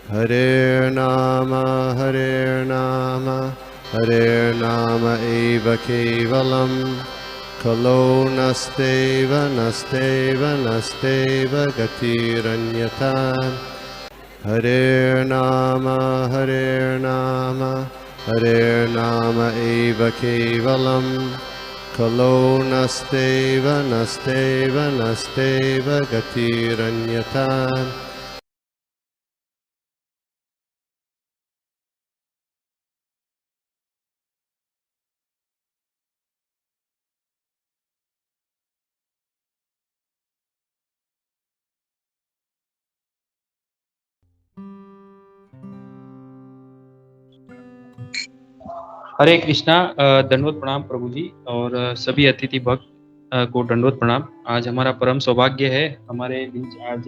Hare Nama eva kevalam kalo nasteva nasteva nasteva gatiranyata. Hare Nama eva kevalam kalo nasteva nasteva nasteva gatiranyata. हरे कृष्णा। दंडवत प्रणाम प्रभु जी और सभी अतिथि भक्त को दंडवत प्रणाम। आज हमारा परम सौभाग्य है, हमारे बीच आज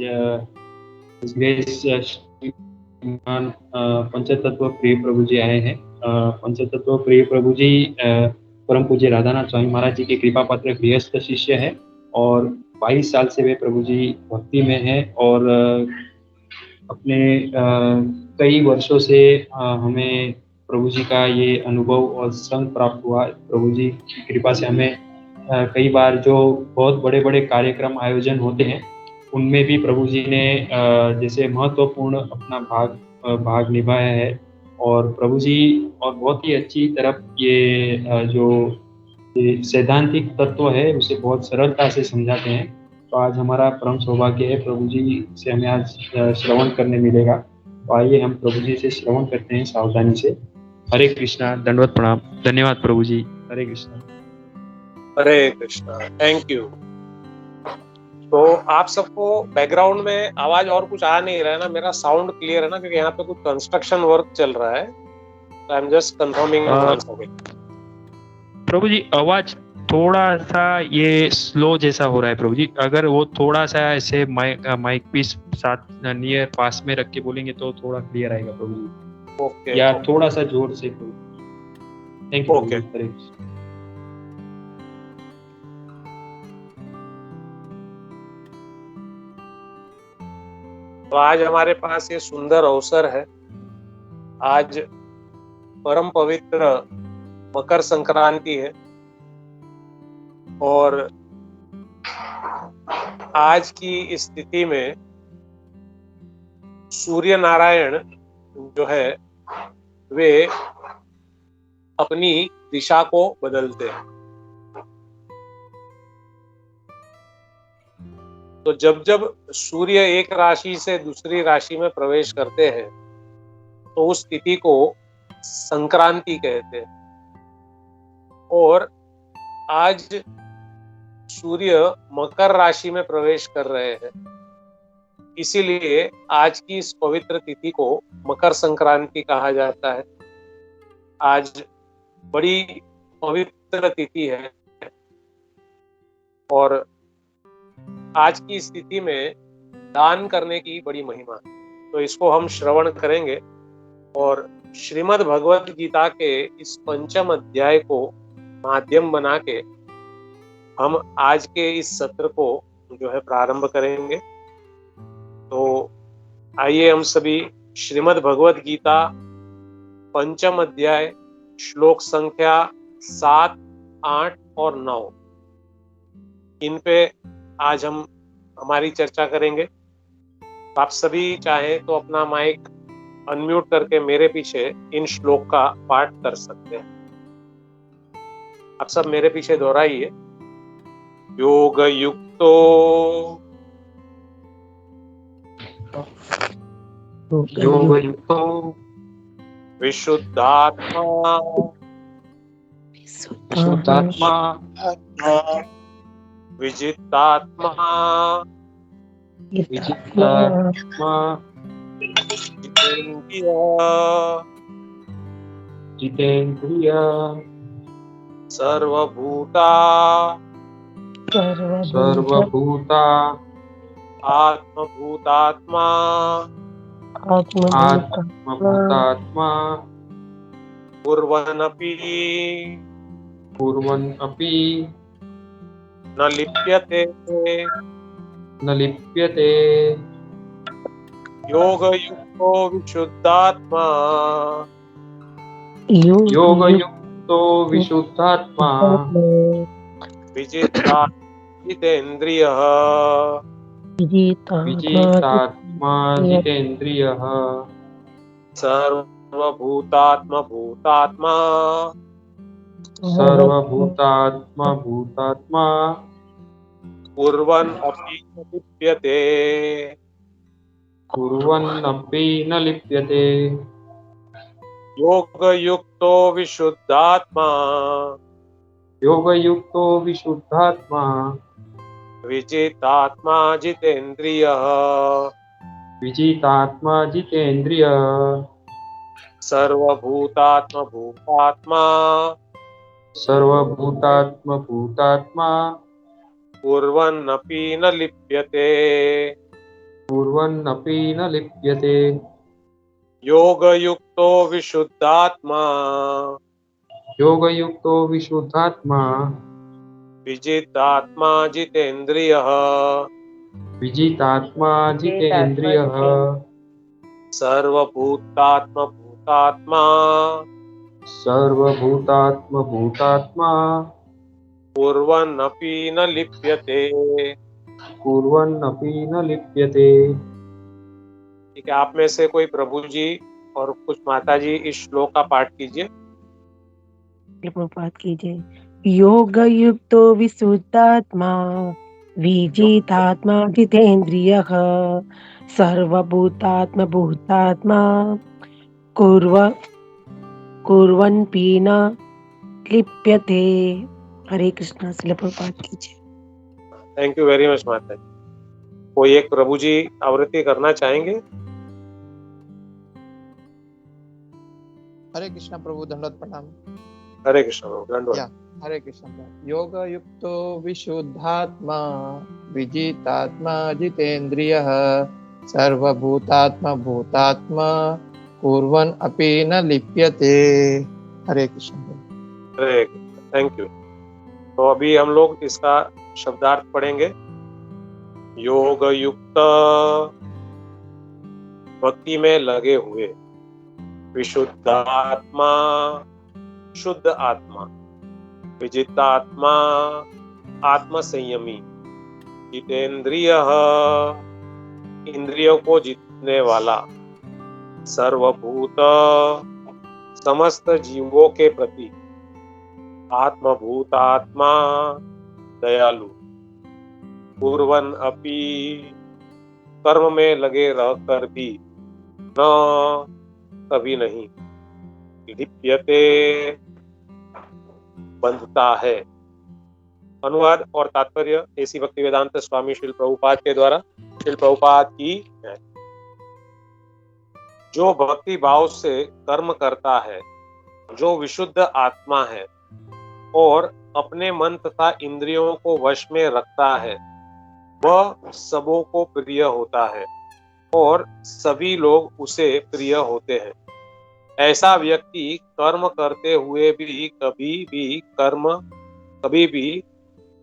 श्रीमान पंचतत्व प्रिय प्रभु जी आए हैं। पंचतत्व प्रिय प्रभु जी परम पूज्य राधानाथ स्वामी महाराज जी के कृपा पात्र गृहस्थ शिष्य है और 22 साल से वे प्रभु जी भक्ति में है और अपने कई वर्षों से हमें प्रभु जी का ये अनुभव और संग प्राप्त हुआ। प्रभु जी की कृपा से हमें कई बार जो बहुत बड़े बड़े कार्यक्रम आयोजन होते हैं उनमें भी प्रभु जी ने जैसे महत्वपूर्ण अपना भाग निभाया है और प्रभु जी और बहुत ही अच्छी तरफ ये जो सैद्धांतिक तत्व है उसे बहुत सरलता से समझाते हैं। तो आज हमारा परम सौभाग्य है, प्रभु जी से हमें आज श्रवण करने मिलेगा। तो आइए हम प्रभु जी से श्रवण करते हैं सावधानी से। हरे कृष्णा, दंडवत प्रणाम। धन्यवाद प्रभु जी। हरे कृष्णा। हरे कृष्णा। Thank you. तो आप सबको बैकग्राउंड में आवाज और कुछ आ नहीं रहा है ना? मेरा साउंड क्लियर है ना? क्योंकि यहाँ पे कुछ कंस्ट्रक्शन वर्क चल रहा है। I am just confirming once again. प्रभु जी आवाज थोड़ा सा ये स्लो जैसा हो रहा है प्रभु जी, अगर वो थोड़ा सा ऐसे माइक भी साथ नियर पास में रख के बोलेंगे तो थोड़ा क्लियर आएगा प्रभु जी। ओके। या थोड़ा सा जोर से प्रभु। Thank you okay. प्रभु जी। तो आज हमारे पास ये सुंदर अवसर है। आज परम पवित्र मकर संक्रांति है और आज की स्थिति में सूर्य नारायण जो है वे अपनी दिशा को बदलते हैं। तो जब जब सूर्य एक राशि से दूसरी राशि में प्रवेश करते हैं तो उस तिथि को संक्रांति कहते हैं। और आज सूर्य मकर राशि में प्रवेश कर रहे हैं, इसीलिए आज की इस पवित्र तिथि को मकर संक्रांति कहा जाता है। आज बड़ी पवित्र तिथि है और आज की स्थिति में दान करने की बड़ी महिमा है। तो इसको हम श्रवण करेंगे और श्रीमद् भगवत गीता के इस 5वें अध्याय को माध्यम बना के हम आज के इस सत्र को जो है प्रारंभ करेंगे। तो आइए हम सभी श्रीमद् भगवत गीता 5वां अध्याय श्लोक संख्या 7, 8 और 9 इन पे आज हम हमारी चर्चा करेंगे। आप सभी चाहें तो अपना माइक अनम्यूट करके मेरे पीछे इन श्लोक का पाठ कर सकते हैं। आप सब मेरे पीछे दोहराइए। योग युक्तो विशुद्धात्मा विजितात्मा जितेंद्रिय सर्वभूता आत्मभूतात्मा कुर्वन्नपि न लिप्यते योगयुक्तो विशुद्धात्मा योगयुक्तो विशुद्धात्मा विजितात्मितेन्द्रियः विजितात्मा जितेन्द्रियः सर्वभूतात्मा सर्वभूतात्मा कुर्वन् अपि न लिप्यते। कुर्वन्नपि न लिप्यते। योगयुक्तो विशुद्धात्मा योगयुक्तो विशुद्धात्मा विजितात्मा जितेन्द्रियः विजितात्मा जितेन्द्रिय सर्वभूतात्मा सर्वभूतात्मा कुर्वन्नपि न लिप्यते। कुर्वन्नपि न लिप्यते। योगयुक्तो विशुद्धात्मा योगयुक्तो विशुद्धात्मा विजितात्मा जितेन्द्रियः विजितात्मा जितेन्द्रियः सर्वभूतात्मा सर्वभूतात्मा कुर्वन्नपि न लिप्यते। कुर्वन्नपि न लिप्यते। ठीक है, आप में से कोई प्रभु जी और कुछ माता जी इस श्लोक का पाठ कीजिए। प्रभुपाद कीजिए। योगयुक्तो विशुद्धात्मा विजितात्मा जितेन्द्रियः सर्वभूतात्मा भूतात्मा कुर्वन्नपि न लिप्यते। हरे कृष्णा। श्रील प्रभुपाद कीजिए। थैंक यू वेरी मच माता जी। कोई एक प्रभु जी आवृत्ति करना चाहेंगे? हरे कृष्णा प्रभु, दंडवत प्रणाम। हरे कृष्ण प्रभु, दंडवत। हरे कृष्ण प्रभु। योगयुक्तो विशुद्धात्मा विजितात्मा जितेन्द्रियः सर्वभूतात्मा भूतात्मा कुर्वन् अपि न लिप्यते। हरे कृष्ण प्रभु। हरे थैंक यू। तो अभी हम लोग इसका शब्दार्थ पढ़ेंगे। योग युक्त, भक्ति में लगे हुए, विशुद्ध आत्मा, शुद्ध आत्मा, विजितात्मा, आत्म संयमी, जितेंद्रिय, इंद्रियों को जीतने वाला, सर्वभूत, समस्त जीवों के प्रति, आत्मभूतात्मा, दयालु, कुर्वन अपि, कर्म में लगे रहकर भी, न कभी नहीं, लिप्यते, बंधता है। अनुवाद और तात्पर्य ऐसी भक्तिवेदांत स्वामी श्रील प्रभुपाद के द्वारा। श्रील प्रभुपाद की है। जो भक्ति भाव से कर्म करता है, जो विशुद्ध आत्मा है और अपने मन तथा इंद्रियों को वश में रखता है, वह सबों को प्रिय होता है और सभी लोग उसे प्रिय होते हैं। ऐसा व्यक्ति कर्म करते हुए भी कभी भी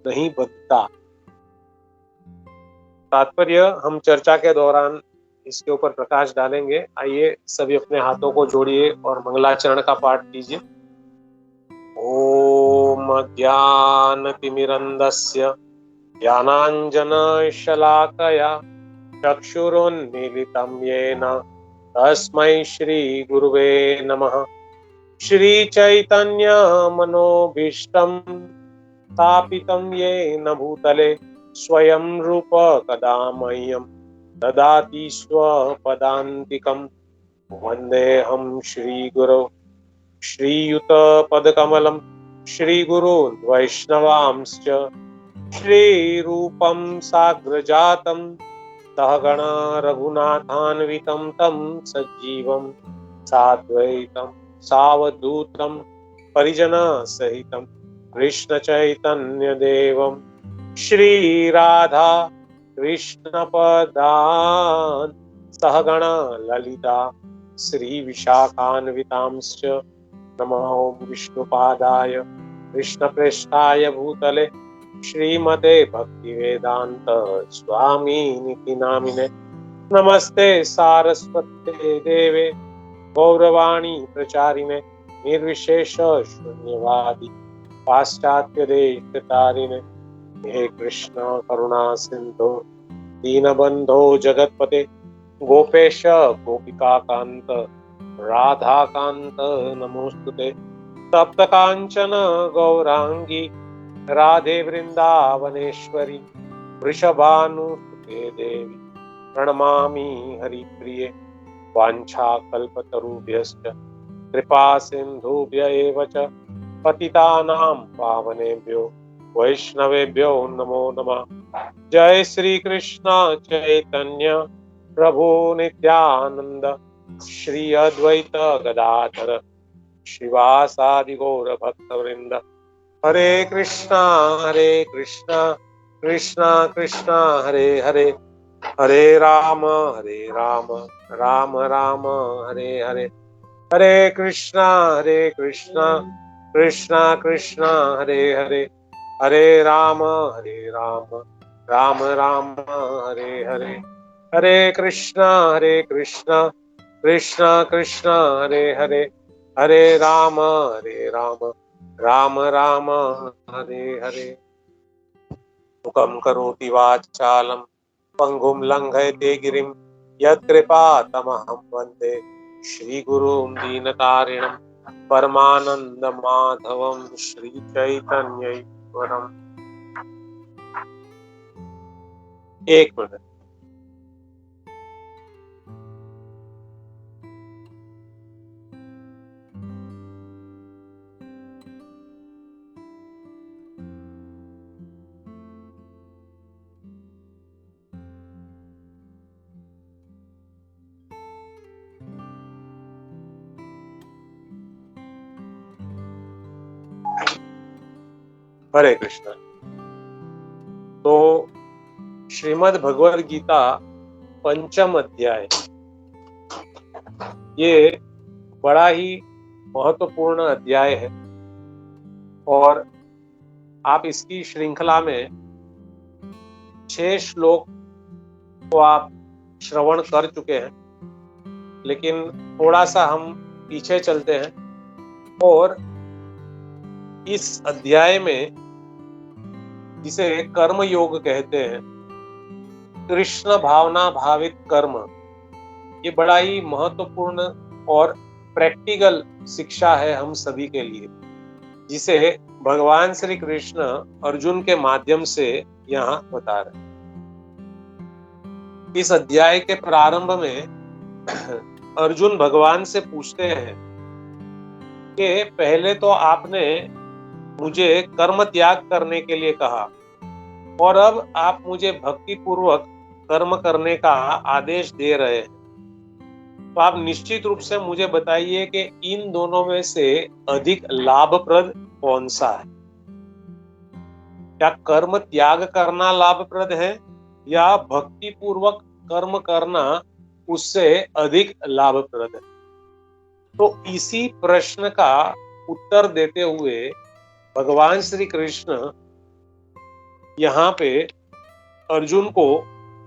नहीं बंधता। तात्पर्य हम चर्चा के दौरान इसके ऊपर प्रकाश डालेंगे। आइए सभी अपने हाथों को जोड़िए और मंगलाचरण का पाठ कीजिए। ओम ज्ञानतिमिरन्धस्य ज्ञानाञ्जनशलाकया चक्षुरुन्मीलितं येन तस्मै श्रीगुरुवे नमः। श्रीचैतन्यमनोभीष्टं स्थापितं येन भूतले स्वयं रूप कदा मह्यं ददाति स्वपदान्तिकं। वन्देऽहं श्रीगुरौ श्रीयुतपदकमलं श्रीगुरून् वैष्णवांश्च श्रीरूपं साग्रजातं सहगणा रघुनाथान्वितं तं सजीवं साद्वैतं सावधूतं परिजनसहितं कृष्णचैतन्यदेवं श्रीराधा कृष्णपदान् सहगणा ललिता श्रीविशाखान्वितांश्च। नमो विष्णुपादाय कृष्णप्रेष्ठाय भूतले श्रीमते भक्तिवेदांत स्वामीनिति नामिने। नमस्ते सारस्वते देवे गौरवाणी प्रचारिणे निर्विशेष शून्यवादी पाश्चात्य देश तारिणे हे कृष्ण करुणा सिंधु दीनबंधो जगतपते गोपेश गोपिका कांत राधा कांत नमोस्तुते तप्त कांचन गौरांगी राधे वृंदावनेश्वरी वृषभानुसुते देवी प्रणमामि हरिप्रिये वाञ्छाकल्पतरुभ्यश्च कृपा सिन्धुभ्य एव च पतितानां पावनेभ्यो वैष्णवेभ्यो नमो नमः। जय श्री कृष्ण चैतन्य प्रभु नित्यानंद श्री अद्वैत गदाधर श्रीवासादि गौर भक्तवृंद। हरे कृष्णा कृष्णा कृष्णा हरे हरे हरे राम राम राम हरे हरे। हरे कृष्णा कृष्णा कृष्णा हरे हरे हरे राम राम राम हरे हरे। हरे कृष्णा कृष्णा कृष्णा हरे हरे हरे राम राम राम हरे हरे। मुखं करोति वाचालं पंगुं लंघयते गिरिं यत्कृपातमहं वन्दे श्रीगुरुं दीनतारिणं परमानन्दमाधवं श्रीचैतन्यैश्वरम्। एक मिनट। हरे कृष्ण। तो श्रीमद् भगवद गीता पंचम अध्याय, ये बड़ा ही महत्वपूर्ण अध्याय है और आप इसकी श्रृंखला में 6 श्लोक को आप श्रवण कर चुके हैं, लेकिन थोड़ा सा हम पीछे चलते हैं और इस अध्याय में, जिसे कर्म योग कहते हैं, कृष्ण भावना भावित कर्म, ये बड़ा ही महत्वपूर्ण और प्रैक्टिकल शिक्षा है हम सभी के लिए, जिसे भगवान श्री कृष्ण अर्जुन के माध्यम से यहाँ बता रहे हैं। इस अध्याय के प्रारंभ में अर्जुन भगवान से पूछते हैं कि पहले तो आपने मुझे कर्म त्याग करने के लिए कहा और अब आप मुझे भक्ति पूर्वक कर्म करने का आदेश दे रहे हैं, तो आप निश्चित रूप से मुझे बताइए कि इन दोनों में से अधिक लाभप्रद कौन सा है? क्या कर्म त्याग करना लाभप्रद है या भक्ति पूर्वक कर्म करना उससे अधिक लाभप्रद है? तो इसी प्रश्न का उत्तर देते हुए भगवान श्री कृष्ण यहाँ पे अर्जुन को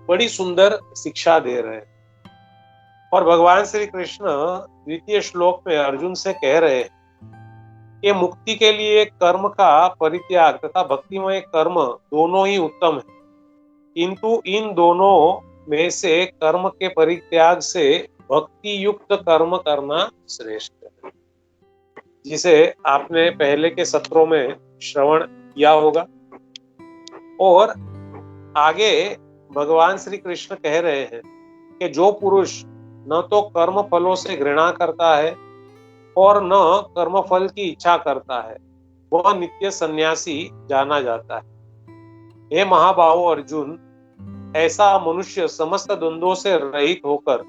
बड़ी सुंदर शिक्षा दे रहे हैं। और भगवान श्री कृष्ण द्वितीय श्लोक में अर्जुन से कह रहे हैं कि मुक्ति के लिए कर्म का परित्याग तथा भक्तिमय कर्म दोनों ही उत्तम है, किंतु इन दोनों में से कर्म के परित्याग से भक्ति युक्त कर्म करना श्रेष्ठ है, जिसे आपने पहले के सत्रों में श्रवण किया होगा। और आगे भगवान श्री कृष्ण कह रहे हैं कि जो पुरुष न तो कर्म फलों से घृणा करता है और न कर्म फल की इच्छा करता है, वह नित्य सन्यासी जाना जाता है। हे महाबाहो अर्जुन, ऐसा मनुष्य समस्त द्वंद्वों से रहित होकर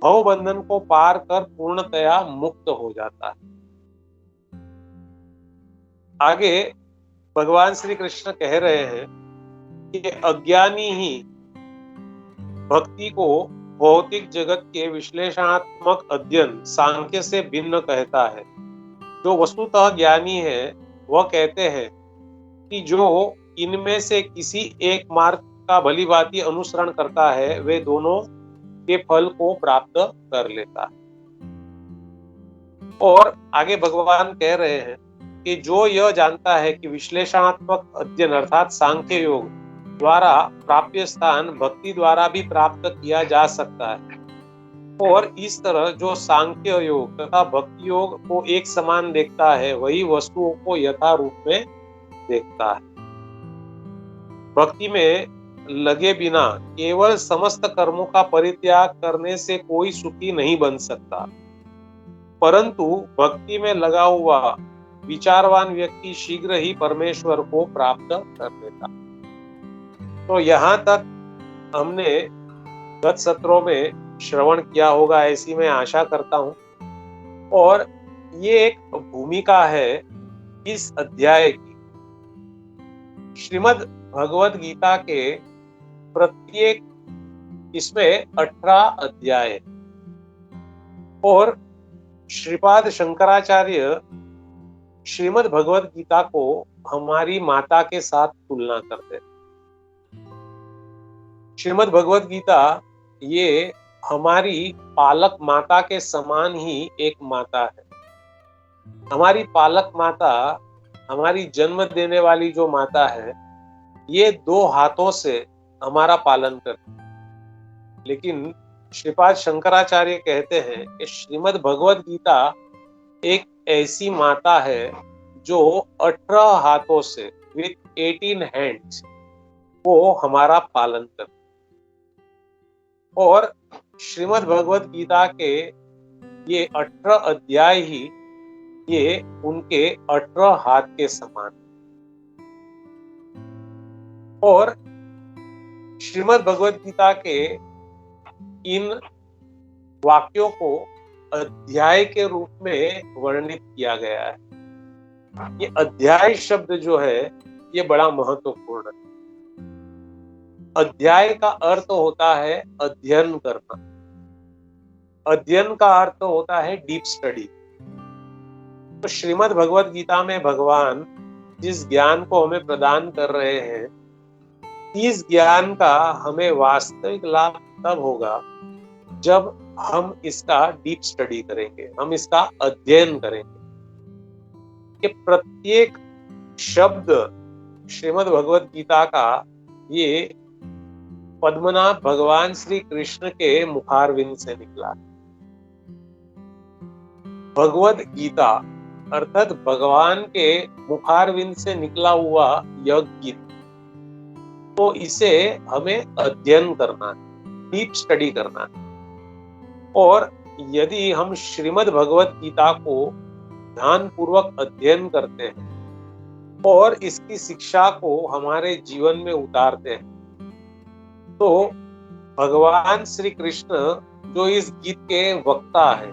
भव बंधन को पार कर पूर्णतया मुक्त हो जाता है। आगे भगवान श्री कृष्ण कह रहे हैं कि अज्ञानी ही भक्ति को भौतिक जगत के विश्लेषणात्मक अध्ययन सांख्य से भिन्न कहता है। जो वस्तुतः ज्ञानी है वह कहते हैं कि जो इनमें से किसी एक मार्ग का भलीभांति अनुसरण करता है, वे दोनों के फल को प्राप्त कर लेता है। और आगे भगवान कह रहे हैं कि जो यह जानता है कि विश्लेषणात्मक अध्ययन अर्थात सांख्य योग द्वारा प्राप्य स्थान भक्ति द्वारा भी प्राप्त किया जा सकता है, और इस तरह जो सांख्य योग तथा भक्ति योग को एक समान देखता है वही वस्तुओं को यथा रूप में देखता है। भक्ति में लगे बिना केवल समस्त कर्मों का परित्याग करने से कोई सुखी नहीं बन सकता, परंतु भक्ति में लगा हुआ विचारवान व्यक्ति शीघ्र ही परमेश्वर को प्राप्त कर लेता। तो यहाँ तक हमने गत सत्रों में श्रवण किया होगा ऐसी मैं आशा करता हूँ। और ये एक भूमिका है इस अध्याय की। श्रीमद् भगवद गीता के प्रत्येक इसमें 18 अध्याय है, और श्रीपाद शंकराचार्य श्रीमद् भगवद गीता को हमारी माता के साथ तुलना करते हैं। श्रीमद् भगवद गीता ये हमारी पालक माता के समान ही एक माता है। हमारी पालक माता, हमारी जन्म देने वाली जो माता है, ये 2 हाथों से हमारा पालन करती है। लेकिन श्रीपाद शंकराचार्य कहते हैं कि श्रीमद् भगवद गीता एक ऐसी माता है जो 18 हाथों से विथ 18 हैंड्स वो हमारा पालन करती है। और श्रीमद् भगवद गीता के ये 18 अध्याय ही ये उनके 18 हाथ के समान। और श्रीमद् भगवद गीता के इन वाक्यों को अध्याय के रूप में वर्णित किया गया है। ये अध्याय शब्द जो है ये बड़ा महत्वपूर्ण है। अध्याय का अर्थ होता है अध्ययन करना। अध्ययन का अर्थ होता है डीप स्टडी। तो श्रीमद् भगवद गीता में भगवान जिस ज्ञान को हमें प्रदान कर रहे हैं, इस ज्ञान का हमें वास्तविक लाभ तब होगा जब हम इसका डीप स्टडी करेंगे, हम इसका अध्ययन करेंगे। कि प्रत्येक शब्द श्रीमद् भगवद गीता का ये पद्मनाभ भगवान श्री कृष्ण के मुखारविंद से निकला। भगवद गीता अर्थात भगवान के मुखारविंद से निकला हुआ यह गीत, तो इसे हमें अध्ययन करना है, डीप स्टडी करना है। और यदि हम श्रीमद् भगवद गीता को ध्यान पूर्वक अध्ययन करते हैं और इसकी शिक्षा को हमारे जीवन में उतारते हैं, तो भगवान श्री कृष्ण जो इस गीत के वक्ता है,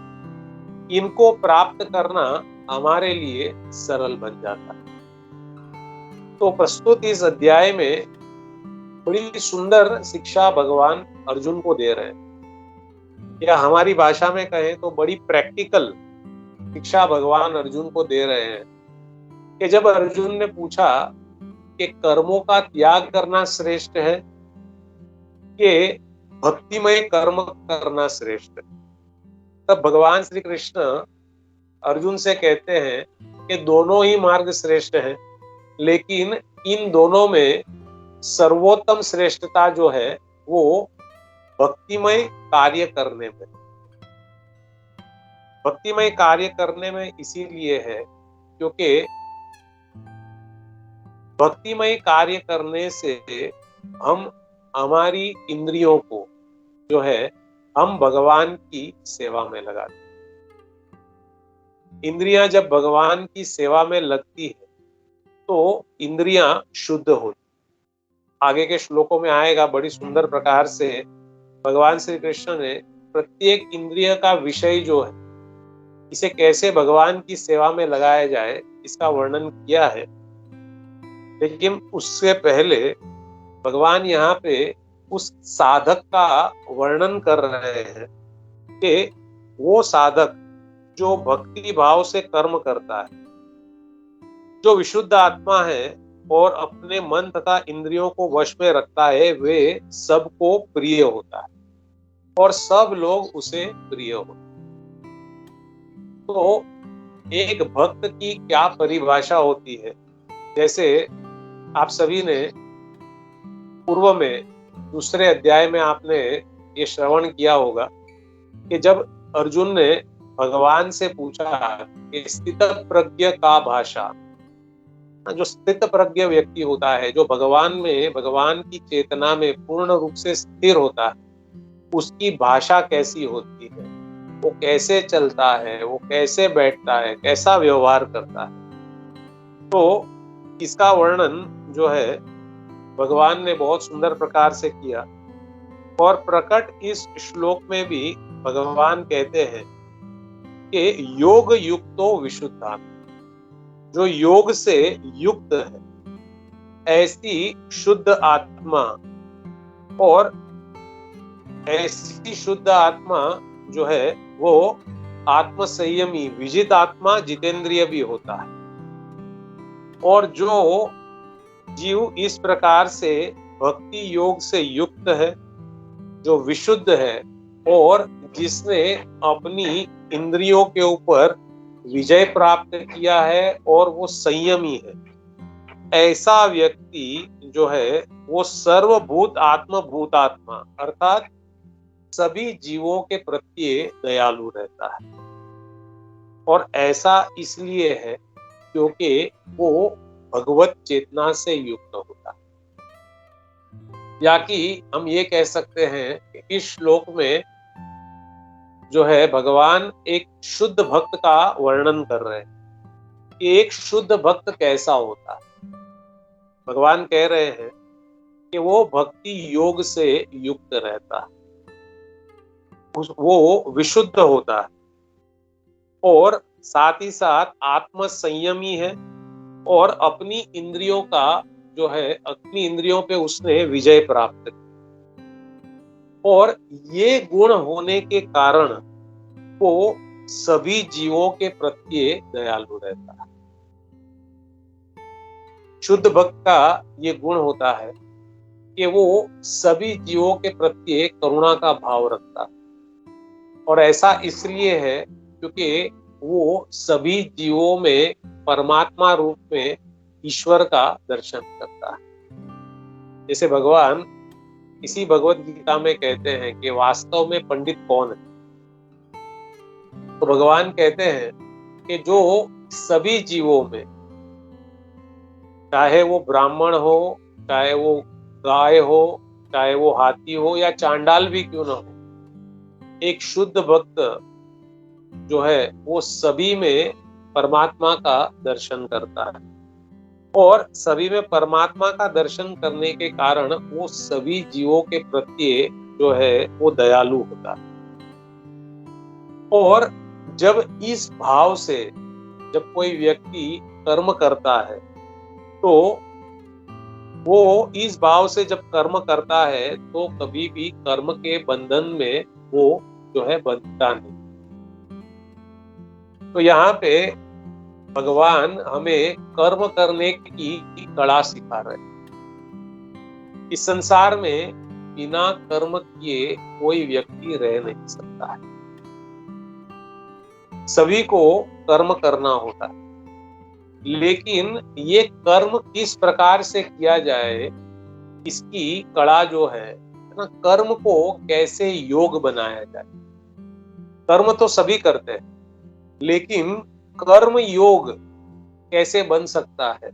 इनको प्राप्त करना हमारे लिए सरल बन जाता है। तो प्रस्तुत इस अध्याय में बड़ी सुंदर शिक्षा भगवान अर्जुन को दे रहे हैं, या हमारी भाषा में कहें तो बड़ी प्रैक्टिकल शिक्षा भगवान अर्जुन को दे रहे हैं। कि जब अर्जुन ने पूछा कि कर्मों का त्याग करना श्रेष्ठ है कि भक्तिमय कर्म करना श्रेष्ठ है, तब भगवान श्री कृष्ण अर्जुन से कहते हैं कि दोनों ही मार्ग श्रेष्ठ हैं, लेकिन इन दोनों में सर्वोत्तम श्रेष्ठता जो है वो भक्तिमय कार्य करने में। भक्तिमय कार्य करने में इसीलिए है क्योंकि भक्तिमय कार्य करने से हम हमारी इंद्रियों को जो है हम भगवान की सेवा में लगाते हैं। इंद्रियां जब भगवान की सेवा में लगती है तो इंद्रियां शुद्ध होती। आगे के श्लोकों में आएगा बड़ी सुंदर प्रकार से भगवान श्री कृष्ण ने प्रत्येक इंद्रिय का विषय जो है, इसे कैसे भगवान की सेवा में लगाया जाए, इसका वर्णन किया है। लेकिन उससे पहले भगवान यहाँ पे उस साधक का वर्णन कर रहे हैं कि वो साधक जो भक्ति भाव से कर्म करता है, जो विशुद्ध आत्मा है और अपने मन तथा इंद्रियों को वश में रखता है, वे सबको प्रिय होता है। और सब लोग उसे प्रिय हो। तो एक भक्त की क्या परिभाषा होती है? जैसे आप सभी ने पूर्व में दूसरे अध्याय में आपने ये श्रवण किया होगा कि जब अर्जुन ने भगवान से पूछा कि स्थित प्रज्ञ का भाषा, जो स्थित प्रज्ञ व्यक्ति होता है, जो भगवान में, भगवान की चेतना में पूर्ण रूप से स्थिर होता है, उसकी भाषा कैसी होती है, वो कैसे चलता है, वो कैसे बैठता है, कैसा व्यवहार करता है। तो इसका वर्णन जो है भगवान ने बहुत सुंदर प्रकार से किया। और प्रकट इस श्लोक में भी भगवान कहते हैं कि योग युक्तो विशुद्धात्मा, जो योग से युक्त है ऐसी शुद्ध आत्मा, और ऐसी शुद्ध आत्मा जो है वो आत्म संयमी विजित आत्मा जितेंद्रिय भी होता है। और जो जीव इस प्रकार से भक्ति योग से युक्त है, जो विशुद्ध है और जिसने अपनी इंद्रियों के ऊपर विजय प्राप्त किया है और वो संयमी है, ऐसा व्यक्ति जो है वो सर्वभूत आत्मा अर्थात सभी जीवों के प्रति दयालु रहता है। और ऐसा इसलिए है क्योंकि वो भगवत चेतना से युक्त होता है। या कि हम ये कह सकते हैं कि इस श्लोक में जो है भगवान एक शुद्ध भक्त का वर्णन कर रहे हैं कि एक शुद्ध भक्त कैसा होता है। भगवान कह रहे हैं कि वो भक्ति योग से युक्त रहता है, वो विशुद्ध होता है और साथ ही साथ आत्म संयमी है और अपनी इंद्रियों का जो है अपनी इंद्रियों पे उसने विजय प्राप्त किया। और ये गुण होने के कारण वो सभी जीवों के प्रति दयालु रहता है। शुद्ध भक्त का ये गुण होता है कि वो सभी जीवों के प्रति करुणा का भाव रखता है। और ऐसा इसलिए है क्योंकि वो सभी जीवों में परमात्मा रूप में ईश्वर का दर्शन करता है। जैसे भगवान इसी भगवत गीता में कहते हैं कि वास्तव में पंडित कौन है। तो भगवान कहते हैं कि जो सभी जीवों में, चाहे वो ब्राह्मण हो, चाहे वो गाय हो, चाहे वो हाथी हो या चांडाल भी क्यों ना हो, एक शुद्ध भक्त जो है वो सभी में परमात्मा का दर्शन करता है। और सभी में परमात्मा का दर्शन करने के कारण वो सभी जीवों के प्रति जो है वो दयालु होता है। और जब इस भाव से जब कोई व्यक्ति कर्म करता है तो वो इस भाव से जब कर्म करता है तो कभी भी कर्म के बंधन में वो जो है बंधता नहीं। तो यहाँ पे भगवान हमें कर्म करने की कला सिखा रहे हैं। इस संसार में बिना कर्म किए कोई व्यक्ति रह नहीं सकता है। सभी को कर्म करना होता है, लेकिन ये कर्म किस प्रकार से किया जाए, इसकी कला जो है ना, कर्म को कैसे योग बनाया जाए। कर्म तो सभी करते हैं, लेकिन कर्म योग कैसे बन सकता है,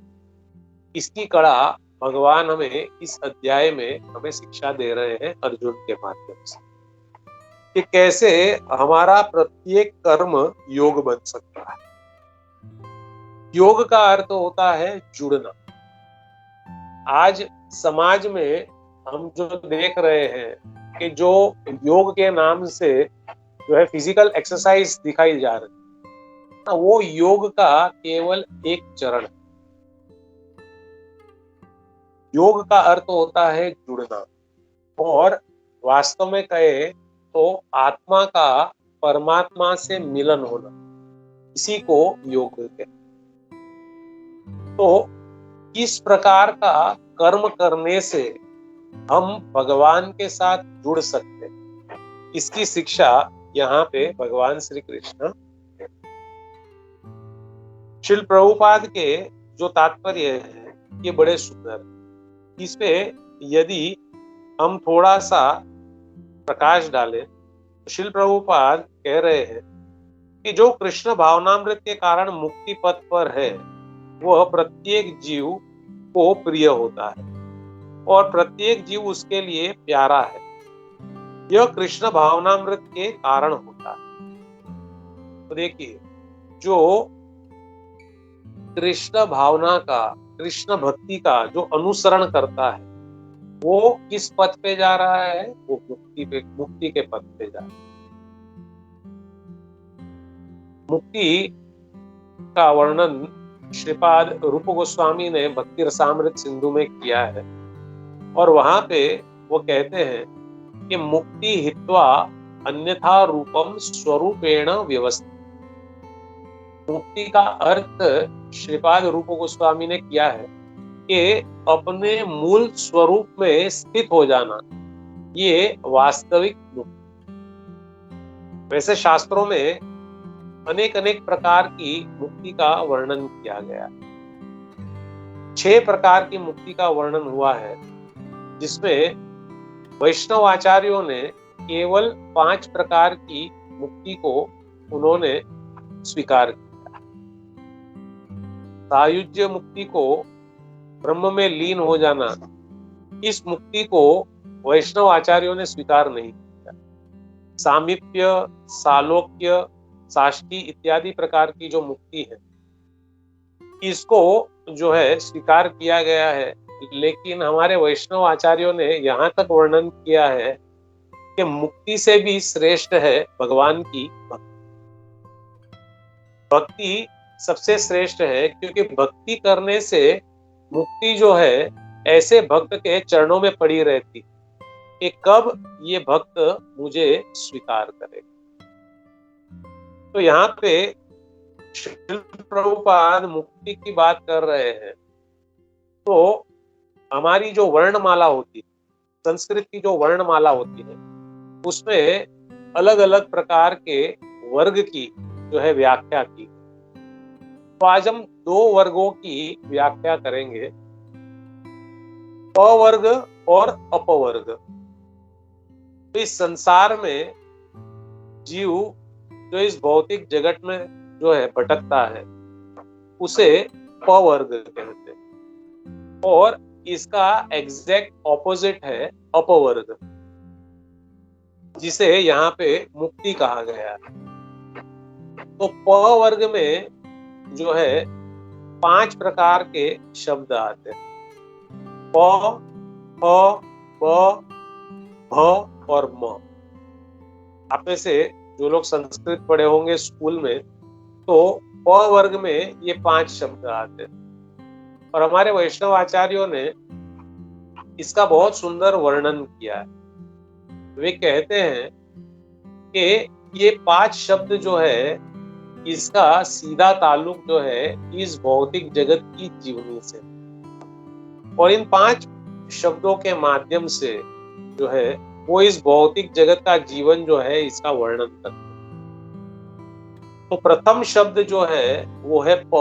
इसकी कला भगवान हमें इस अध्याय में हमें शिक्षा दे रहे हैं अर्जुन के माध्यम से कि कैसे हमारा प्रत्येक कर्म योग बन सकता है। योग का अर्थ होता है जुड़ना। आज समाज में हम जो देख रहे हैं कि जो योग के नाम से जो है फिजिकल एक्सरसाइज दिखाई जा रही है, वो योग का केवल एक चरण है। योग का अर्थ होता है जुड़ना, और वास्तव में कहे तो आत्मा का परमात्मा से मिलन होना, इसी को योग कहते हैं। तो किस प्रकार का कर्म करने से हम भगवान के साथ जुड़ सकते हैं, इसकी शिक्षा यहाँ पे भगवान श्री कृष्ण। श्रील प्रभुपाद के जो तात्पर्य है ये बड़े सुंदर। इस पे यदि हम थोड़ा सा प्रकाश डालें तो श्रील प्रभुपाद कह रहे हैं कि जो कृष्ण भावनामृत के कारण मुक्ति पथ पर है वह प्रत्येक जीव को प्रिय होता है और प्रत्येक जीव उसके लिए प्यारा है। यह कृष्ण भावनामृत के कारण होता है। तो देखिए, जो कृष्ण भावना का, कृष्ण भक्ति का जो अनुसरण करता है वो किस पथ पे जा रहा है? वो मुक्ति के पथ पे जा रहा है। मुक्ति का वर्णन श्रीपाद रूप गोस्वामी ने भक्ति रसामृत सिंधु में किया है और वहां पे वो कहते हैं कि मुक्ति हित्वा अन्यथा रूपम स्वरूपेण व्यवस्थित। मुक्ति का अर्थ श्रीपाद रूप गोस्वामी ने किया है कि अपने मूल स्वरूप में स्थित हो जाना, ये वास्तविक मुक्ति। वैसे शास्त्रों में अनेक अनेक प्रकार की मुक्ति का वर्णन किया गया। 6 प्रकार की मुक्ति का वर्णन हुआ है जिसमें वैष्णव आचार्यों ने केवल 5 प्रकार की मुक्ति को उन्होंने स्वीकार किया। सायुज्य मुक्ति को, ब्रह्म में लीन हो जाना, इस मुक्ति को वैष्णव आचार्यों ने स्वीकार नहीं किया। सामीप्य, सालोक्य, साष्टी इत्यादि प्रकार की जो मुक्ति है इसको जो है स्वीकार किया गया है, लेकिन हमारे वैष्णव आचार्यों ने यहाँ तक वर्णन किया है कि मुक्ति से भी श्रेष्ठ है भगवान की भक्ति। भक्ति सबसे श्रेष्ठ है क्योंकि भक्ति करने से मुक्ति जो है ऐसे भक्त के चरणों में पड़ी रहती कि कब ये भक्त मुझे स्वीकार करेगा। तो यहाँ पे श्रील प्रभुपाद मुक्ति की बात कर रहे हैं तो हमारी जो वर्णमाला होती है, संस्कृत की जो वर्णमाला होती है, उसमें अलग अलग प्रकार के वर्ग की जो है व्याख्या की। तो आज हम 2 वर्गों की व्याख्या करेंगे, अवर्ग और अपवर्ग। तो इस संसार में जीव जो इस भौतिक जगत में जो है भटकता है उसे पवर्ग कहते हैं और इसका एग्जैक्ट ऑपोजिट है अपवर्ग, जिसे यहाँ पे मुक्ति कहा गया है। तो पवर्ग में जो है 5 प्रकार के शब्द आते हैं, प, फ, ब, भ और म। आप में से जो लोग संस्कृत पढ़े होंगे स्कूल में, तो प वर्ग में ये 5 शब्द आते हैं और हमारे वैष्णव आचार्यों ने इसका बहुत सुंदर वर्णन किया है। वे कहते हैं कि ये 5 शब्द जो है इसका सीधा ताल्लुक जो है इस भौतिक जगत की जीवनी से, और इन 5 शब्दों के माध्यम से जो है वो इस भौतिक जगत का जीवन जो है इसका वर्णन करते हैं। तो प्रथम शब्द जो है वो है प,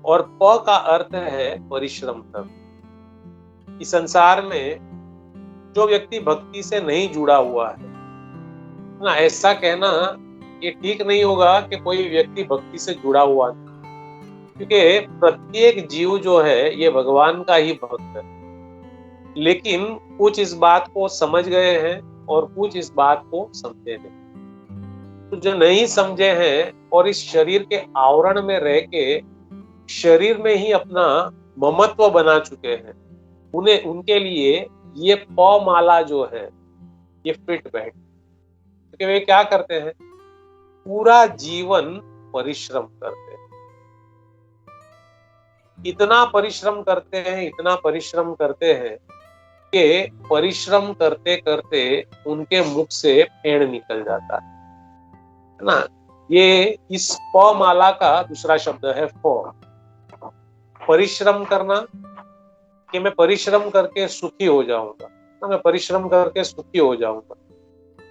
और प का अर्थ है परिश्रम करना। इस संसार में जो व्यक्ति भक्ति से नहीं जुड़ा हुआ है ना, ऐसा कहना ये ठीक नहीं होगा कि कोई व्यक्ति भक्ति से जुड़ा हुआ नहीं, क्योंकि प्रत्येक जीव जो है ये भगवान का ही भक्त है, लेकिन कुछ इस बात को समझ गए हैं और कुछ इस बात को समझे नहीं। तो जो नहीं समझे हैं और इस शरीर के आवरण में रह के शरीर में ही अपना ममत्व बना चुके हैं, उन्हें, उनके लिए ये प माला जो है ये फिट बैठ, क्योंकि वे क्या करते हैं, पूरा जीवन परिश्रम करते हैं, इतना परिश्रम करते हैं, इतना परिश्रम करते हैं कि परिश्रम करते करते उनके मुख से फेण निकल जाता है ना। ये इस प माला का दूसरा शब्द है फ, परिश्रम करना, कि मैं परिश्रम करके सुखी हो जाऊंगा ना, मैं परिश्रम करके सुखी हो जाऊंगा।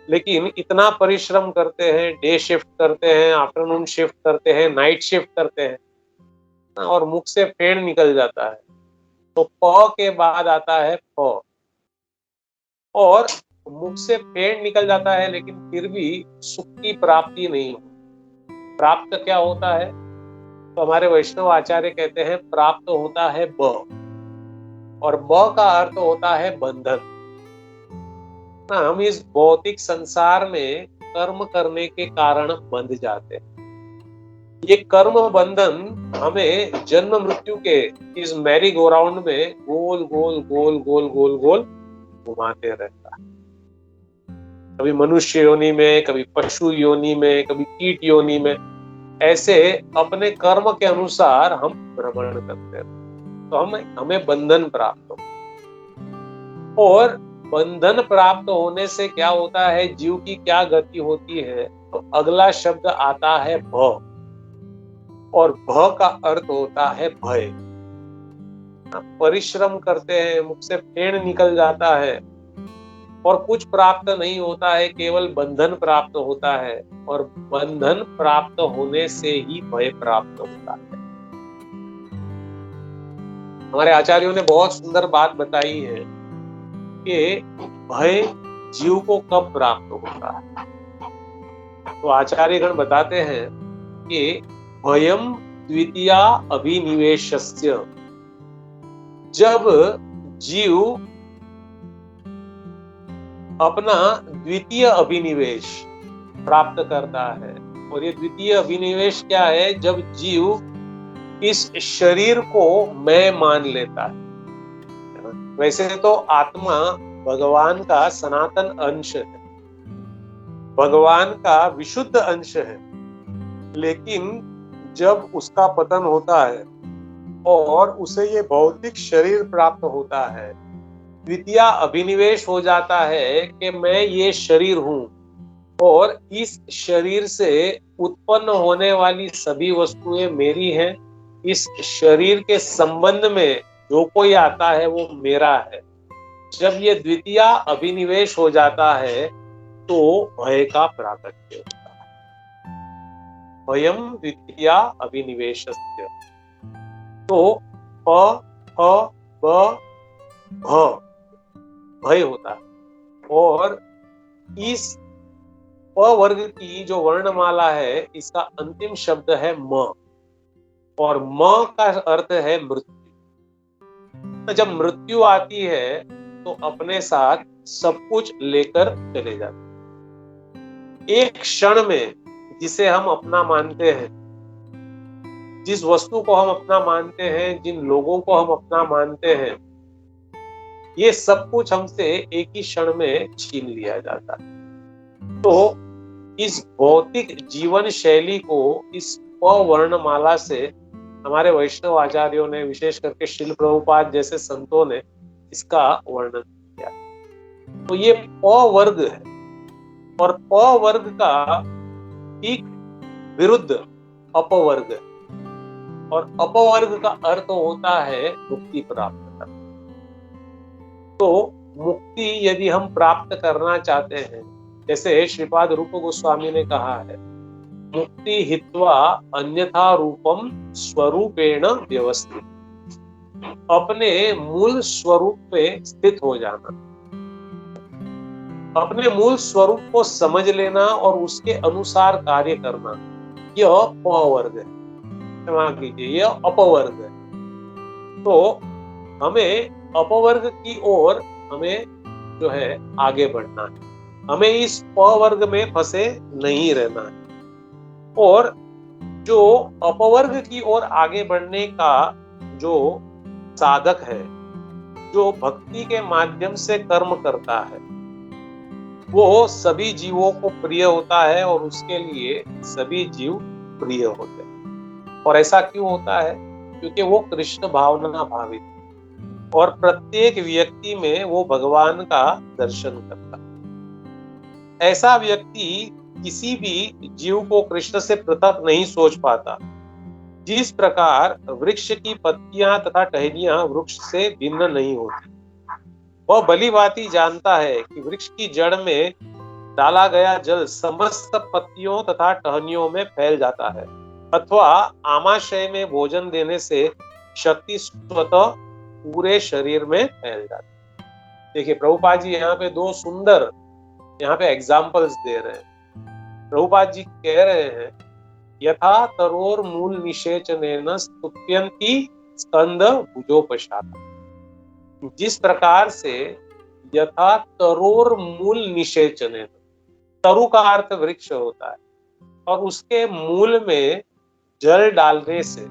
लेकिन इतना परिश्रम करते हैं, डे शिफ्ट करते हैं, आफ्टरनून शिफ्ट करते हैं, नाइट शिफ्ट करते हैं, और मुख से फेण निकल जाता है। तो प के बाद आता है फ, और मुख से फेण निकल जाता है लेकिन फिर भी सुख की प्राप्ति नहीं होती। प्राप्त क्या होता है? तो हमारे वैष्णव आचार्य कहते हैं प्राप्त होता है ब, और ब का अर्थ होता है बंधन। हम इस भौतिक संसार में कर्म करने के कारण बंध जाते हैं। ये कर्म बंधन हमें जन्म मृत्यु के इस मैरी गो राउंड में गोल गोल गोल गोल गोल गोल घुमाते रहता है। कभी मनुष्य योनि में, कभी पशु योनि में, कभी कीट योनि में, ऐसे अपने कर्म के अनुसार हम भ्रमण करते हैं। तो हमें बंधन प्राप्त हो, और बंधन प्राप्त होने से क्या होता है, जीव की क्या गति होती है? तो अगला शब्द आता है भ, और भ का अर्थ होता है भय। परिश्रम करते हैं, मुख से फेण निकल जाता है और कुछ प्राप्त नहीं होता है, केवल बंधन प्राप्त होता है, और बंधन प्राप्त होने से ही भय प्राप्त होता है। हमारे आचार्यों ने बहुत सुंदर बात बताई है कि भय जीव को कब प्राप्त होता है। तो आचार्यगण बताते हैं कि भयम द्वितीया अभिनिवेशस्य, जब जीव अपना द्वितीय अभिनिवेश प्राप्त करता है। और ये द्वितीय अभिनिवेश क्या है? जब जीव इस शरीर को मैं मान लेता है। वैसे तो आत्मा भगवान का सनातन अंश है, भगवान का विशुद्ध अंश है, लेकिन जब उसका पतन होता है और उसे ये भौतिक शरीर प्राप्त होता है, द्वितीय अभिनिवेश हो जाता है कि मैं ये शरीर हूं, और इस शरीर से उत्पन्न होने वाली सभी वस्तुएं मेरी हैं। इस शरीर के संबंध में जो कोई आता है वो मेरा है। जब ये द्वितीय अभिनिवेश हो जाता है तो भय का प्राकट्य होता है। भयम द्वितीय अभिनिवेशस्य। तो प ह ब भ भय होता है। और इस प वर्ग की जो वर्णमाला है, इसका अंतिम शब्द है म, और म का अर्थ है मृत्यु। तो जब मृत्यु आती है तो अपने साथ सब कुछ लेकर चले जाते। एक क्षण में जिसे हम अपना मानते हैं, जिस वस्तु को हम अपना मानते हैं, जिन लोगों को हम अपना मानते हैं, ये सब कुछ हमसे एक ही क्षण में छीन लिया जाता है। तो इस भौतिक जीवन शैली को इस प वर्णमाला से हमारे वैष्णव आचार्यों ने, विशेष करके श्रील प्रभुपाद जैसे संतों ने इसका वर्णन किया। तो ये प वर्ग है, और प वर्ग का ठीक विरुद्ध अपवर्ग है, और अपवर्ग का अर्थ होता है मुक्ति प्राप्त करना। तो मुक्ति यदि हम प्राप्त करना चाहते हैं, जैसे श्रीपाद रूप गोस्वामी ने कहा है, मुक्ति हित्वा अन्यथा रूपम स्वरूपेण व्यवस्थित, अपने मूल स्वरूप पे स्थित हो जाना, अपने मूल स्वरूप को समझ लेना और उसके अनुसार कार्य करना, यह प वर्ग है। क्षमा कीजिए, यह अपवर्ग है। तो हमें अपवर्ग की ओर हमें जो है आगे बढ़ना है, हमें इस प वर्ग में फंसे नहीं रहना है। और जो अपवर्ग की ओर आगे बढ़ने का जो साधक है, जो भक्ति के माध्यम से कर्म करता है, वो सभी जीवों को प्रिय होता है और उसके लिए सभी जीव प्रिय होते हैं। और ऐसा क्यों होता है? क्योंकि वो कृष्ण भावना भावित है और प्रत्येक व्यक्ति में वो भगवान का दर्शन करता है। ऐसा व्यक्ति किसी भी जीव को कृष्ण से पृथक नहीं सोच पाता। जिस प्रकार वृक्ष की पत्तियां तथा टहनियां वृक्ष से भिन्न नहीं होती, वह भली भांति जानता है कि वृक्ष की जड़ में डाला गया जल समस्त पत्तियों तथा टहनियों में फैल जाता है, अथवा आमाशय में भोजन देने से शक्ति स्वतः पूरे शरीर में फैल जाती है। देखिए प्रभुपाद जी यहाँ पे दो सुंदर यहाँ पे एग्जाम्पल्स दे रहे हैं। प्रभुपाद जी कह रहे हैं यथा तरोर मूल निषेचनेन स्तुत्यन्ति स्कंद भुजोपशाखा। जिस प्रकार से यथा तरोर मूल निषेचनेन, तरु का अर्थ वृक्ष होता है, और उसके मूल में जल डालने से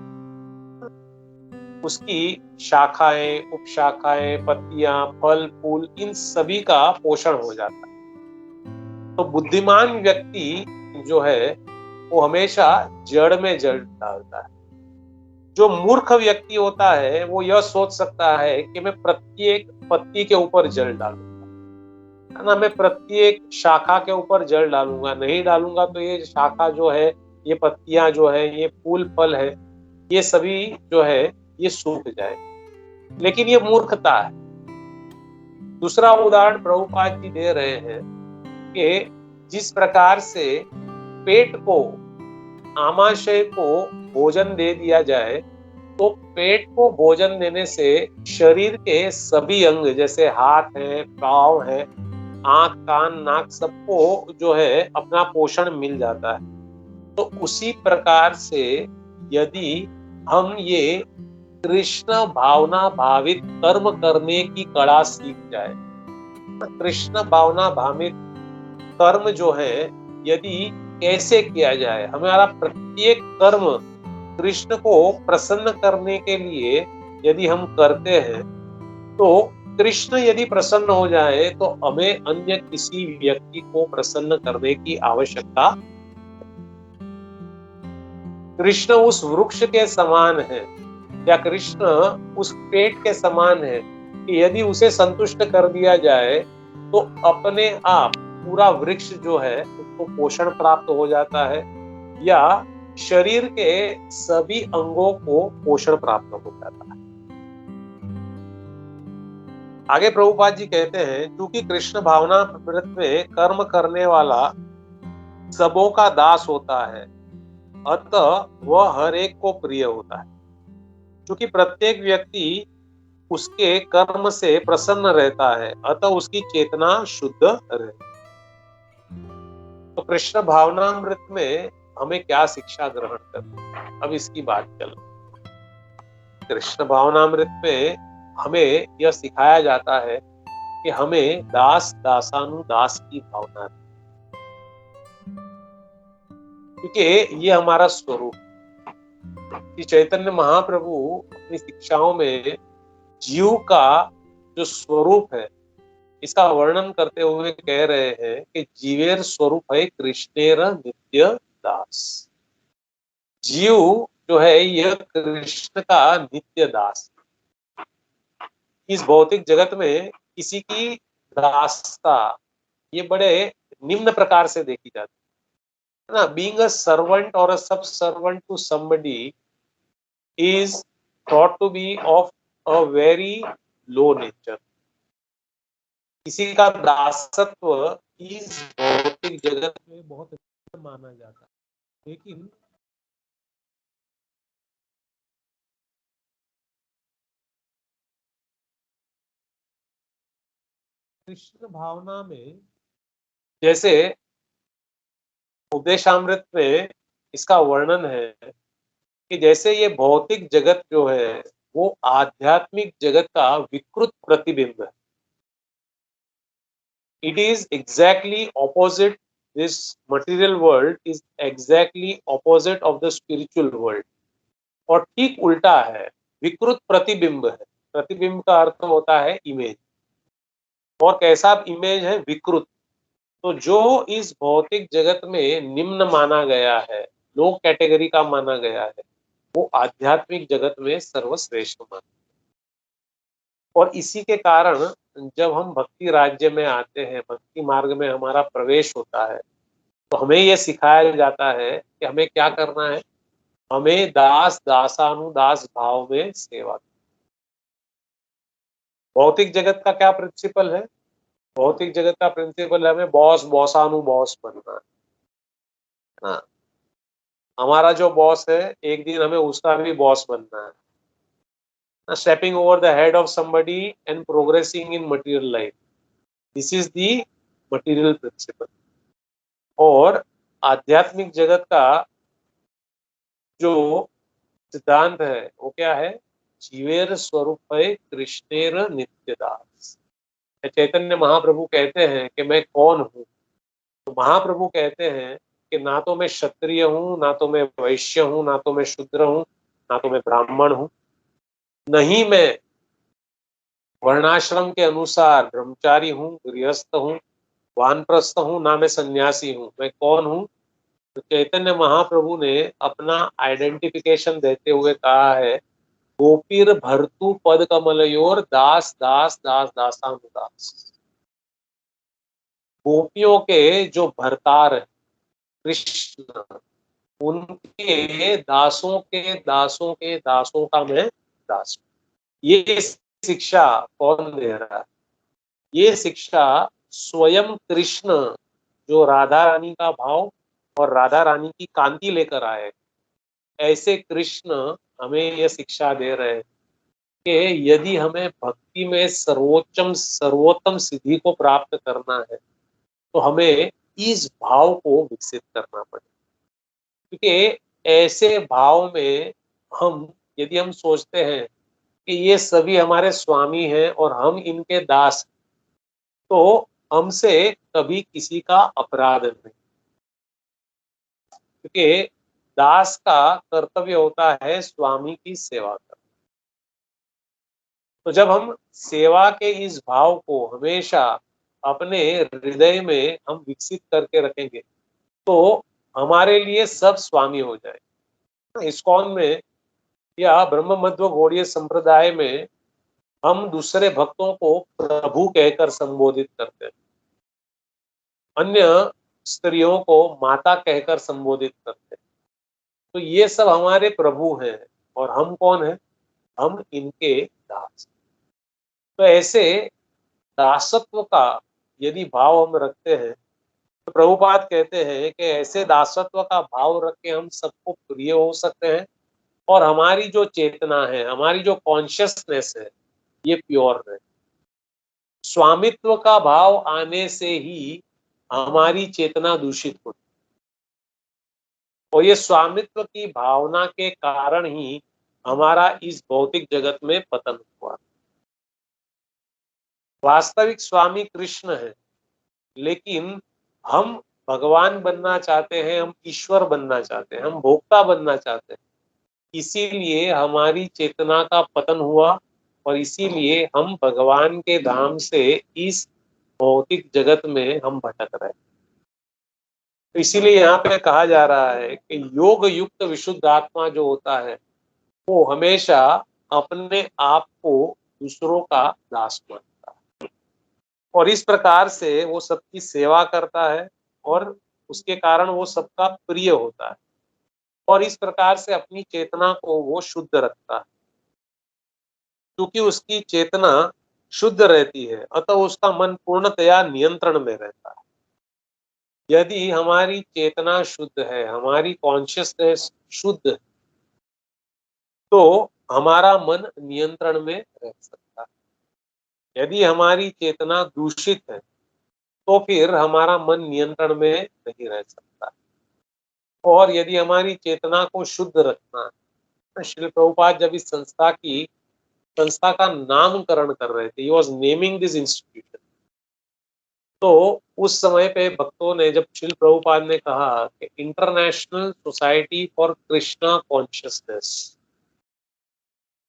उसकी शाखाएं, उपशाखाएं, पत्तियां, फल फूल, इन सभी का पोषण हो जाता है। तो बुद्धिमान व्यक्ति जो है वो हमेशा जड़ में जल डालता है। जो मूर्ख व्यक्ति होता है वो यह सोच सकता है कि मैं प्रत्येक पत्ती के ऊपर जल डालूंगा, है ना, मैं प्रत्येक शाखा के ऊपर जल डालूंगा, नहीं डालूंगा तो ये शाखा जो है, ये पत्तियां जो है, ये फूल फल है, ये सभी जो है ये सूख जाए। लेकिन ये मूर्खता है। दूसरा उदाहरण प्रभुपाद जी दे रहे हैं कि जिस प्रकार से पेट को, आमाशय को भोजन दे दिया जाए, तो पेट को भोजन देने से शरीर के सभी अंग जैसे हाथ है, पांव है, आंख, कान, नाक, सबको जो है अपना पोषण मिल जाता है। तो उसी प्रकार से यदि हम ये कृष्ण भावना भावित कर्म करने की कला सीख जाए, कृष्ण भावना भावित कर्म जो है यदि कैसे किया जाए, हमारा प्रत्येक कर्म कृष्ण को प्रसन्न करने के लिए यदि हम करते हैं तो कृष्ण यदि प्रसन्न हो जाए तो हमें अन्य किसी व्यक्ति को प्रसन्न करने की आवश्यकता। कृष्ण उस वृक्ष के समान है या कृष्ण उस पेट के समान है कि यदि उसे संतुष्ट कर दिया जाए तो अपने आप पूरा वृक्ष जो है उसको पोषण प्राप्त हो जाता है, या शरीर के सभी अंगों को पोषण प्राप्त हो जाता है। आगे प्रभुपाद जी कहते हैं क्योंकि कृष्ण भावना व्रत में कर्म करने वाला सबों का दास होता है, अतः वह हर एक को प्रिय होता है। क्योंकि प्रत्येक व्यक्ति उसके कर्म से प्रसन्न रहता है, अतः उसकी चेतना शुद्ध रहती है। तो कृष्ण भावनामृत में हमें क्या शिक्षा ग्रहण करनी, अब इसकी बात चलो। कृष्ण भावनामृत में हमें यह सिखाया जाता है कि हमें दास दासानुदास की भावना, क्योंकि ये हमारा स्वरूप। कि चैतन्य महाप्रभु अपनी शिक्षाओं में जीव का जो स्वरूप है इसका वर्णन करते हुए कह रहे हैं कि जीवेर स्वरूप है कृष्णेर नित्य दास। जीव जो है यह कृष्ण का नित्य दास। इस भौतिक जगत में किसी की दासता ये बड़े निम्न प्रकार से देखी जाती है ना। बीइंग अ सर्वेंट और a sub servant to somebody is thought to be of a very low nature. किसी का दासत्व इस भौतिक जगत में बहुत अच्छा माना जाता है, लेकिन कृष्ण भावना में जैसे उपदेशामृत में इसका वर्णन है कि जैसे ये भौतिक जगत जो है वो आध्यात्मिक जगत का विकृत प्रतिबिंब है। It is exactly opposite. This material world is exactly opposite of the spiritual world. और ठीक उल्टा है, विकृत प्रतिबिंब है। प्रतिबिंब का अर्थ होता है इमेज, और कैसा इमेज है, विकृत। तो जो इस भौतिक जगत में निम्न माना गया है, लो कैटेगरी का माना गया है, वो आध्यात्मिक जगत में सर्वश्रेष्ठ माना। और इसी के कारण जब हम भक्ति राज्य में आते हैं, भक्ति मार्ग में हमारा प्रवेश होता है, तो हमें यह सिखाया जाता है कि हमें क्या करना है, हमें दास दासानुदास भाव में सेवा। भौतिक जगत का क्या प्रिंसिपल है भौतिक जगत का प्रिंसिपल है हमें बॉस बॉसानु बॉस बनना है ना। हमारा जो बॉस है एक दिन हमें उसका भी बॉस बनना है। Stepping over the head of somebody and progressing in material life, this is the material principle. और आध्यात्मिक जगत का जो सिद्धांत है वो क्या है? जीवेर स्वरूप है कृष्णेर नित्यदास। चैतन्य महाप्रभु कहते हैं कि मैं कौन हूँ? तो महाप्रभु कहते हैं कि ना तो मैं क्षत्रिय हूँ, ना तो मैं वैश्य हूँ, ना तो मैं शूद्र हूँ, ना तो मैं ब्राह्मण हूँ, नहीं मैं वर्णाश्रम के अनुसार ब्रह्मचारी हूँ, गृहस्थ हूँ, वानप्रस्थ हूँ, ना मैं सन्यासी हूँ। मैं कौन हूँ? तो चैतन्य महाप्रभु ने अपना आइडेंटिफिकेशन देते हुए कहा है, गोपीर भरतु पद कमलयोर दास दास दास दासानुदास। गोपियों के जो भरतार है कृष्ण, उनके दासों के दासों के दासों का मैं दास। ये शिक्षा कौन दे रहा है? ये शिक्षा स्वयं कृष्ण, जो राधा रानी का भाव और राधा रानी की कांति लेकर आए, ऐसे कृष्ण हमें यह शिक्षा दे रहे हैं कि यदि हमें भक्ति में सर्वोत्तम सिद्धि को प्राप्त करना है तो हमें इस भाव को विकसित करना पड़ेगा। क्योंकि ऐसे भाव में हम यदि हम सोचते हैं कि ये सभी हमारे स्वामी हैं और हम इनके दास, तो हमसे कभी किसी का अपराध नहीं। क्योंकि दास का कर्तव्य होता है स्वामी की सेवा करना। तो जब हम सेवा के इस भाव को हमेशा अपने हृदय में हम विकसित करके रखेंगे तो हमारे लिए सब स्वामी हो जाए। इस्कॉन में या ब्रह्म मध्व गौड़ीय संप्रदाय में हम दूसरे भक्तों को प्रभु कहकर संबोधित करते हैं, अन्य स्त्रियों को माता कहकर संबोधित करते हैं। तो ये सब हमारे प्रभु हैं और हम कौन हैं? हम इनके दास। तो ऐसे दासत्व का यदि भाव हम रखते हैं तो प्रभुपाद कहते हैं कि ऐसे दासत्व का भाव रख के हम सबको प्रिय हो सकते हैं और हमारी जो चेतना है, हमारी जो कॉन्शियसनेस है, ये प्योर है। स्वामित्व का भाव आने से ही हमारी चेतना दूषित होती, और ये स्वामित्व की भावना के कारण ही हमारा इस भौतिक जगत में पतन हुआ। वास्तविक स्वामी कृष्ण है, लेकिन हम भगवान बनना चाहते हैं, हम ईश्वर बनना चाहते हैं, हम भोक्ता बनना चाहते हैं। इसीलिए हमारी चेतना का पतन हुआ और इसीलिए हम भगवान के धाम से इस भौतिक जगत में हम भटक रहे हैं। तो इसीलिए यहाँ पे कहा जा रहा है कि योग युक्त विशुद्ध आत्मा जो होता है वो हमेशा अपने आप को दूसरों का दास मानता है और इस प्रकार से वो सबकी सेवा करता है और उसके कारण वो सबका प्रिय होता है और इस प्रकार से अपनी चेतना को वो शुद्ध रखता है। क्योंकि उसकी चेतना शुद्ध रहती है अतः उसका मन पूर्णतया नियंत्रण में रहता है। यदि हमारी चेतना शुद्ध है, हमारी कॉन्शियसनेस शुद्ध है, तो हमारा मन नियंत्रण में रह सकता है। यदि हमारी चेतना दूषित है तो फिर हमारा मन नियंत्रण में नहीं रह सकता। और यदि हमारी चेतना को शुद्ध रखना है, श्रील प्रभुपाद जब इस संस्था का नामकरण कर रहे थे, he was naming this institution, तो उस समय पे भक्तों ने जब श्रील प्रभुपाद ने कहा कि international society for Krishna consciousness,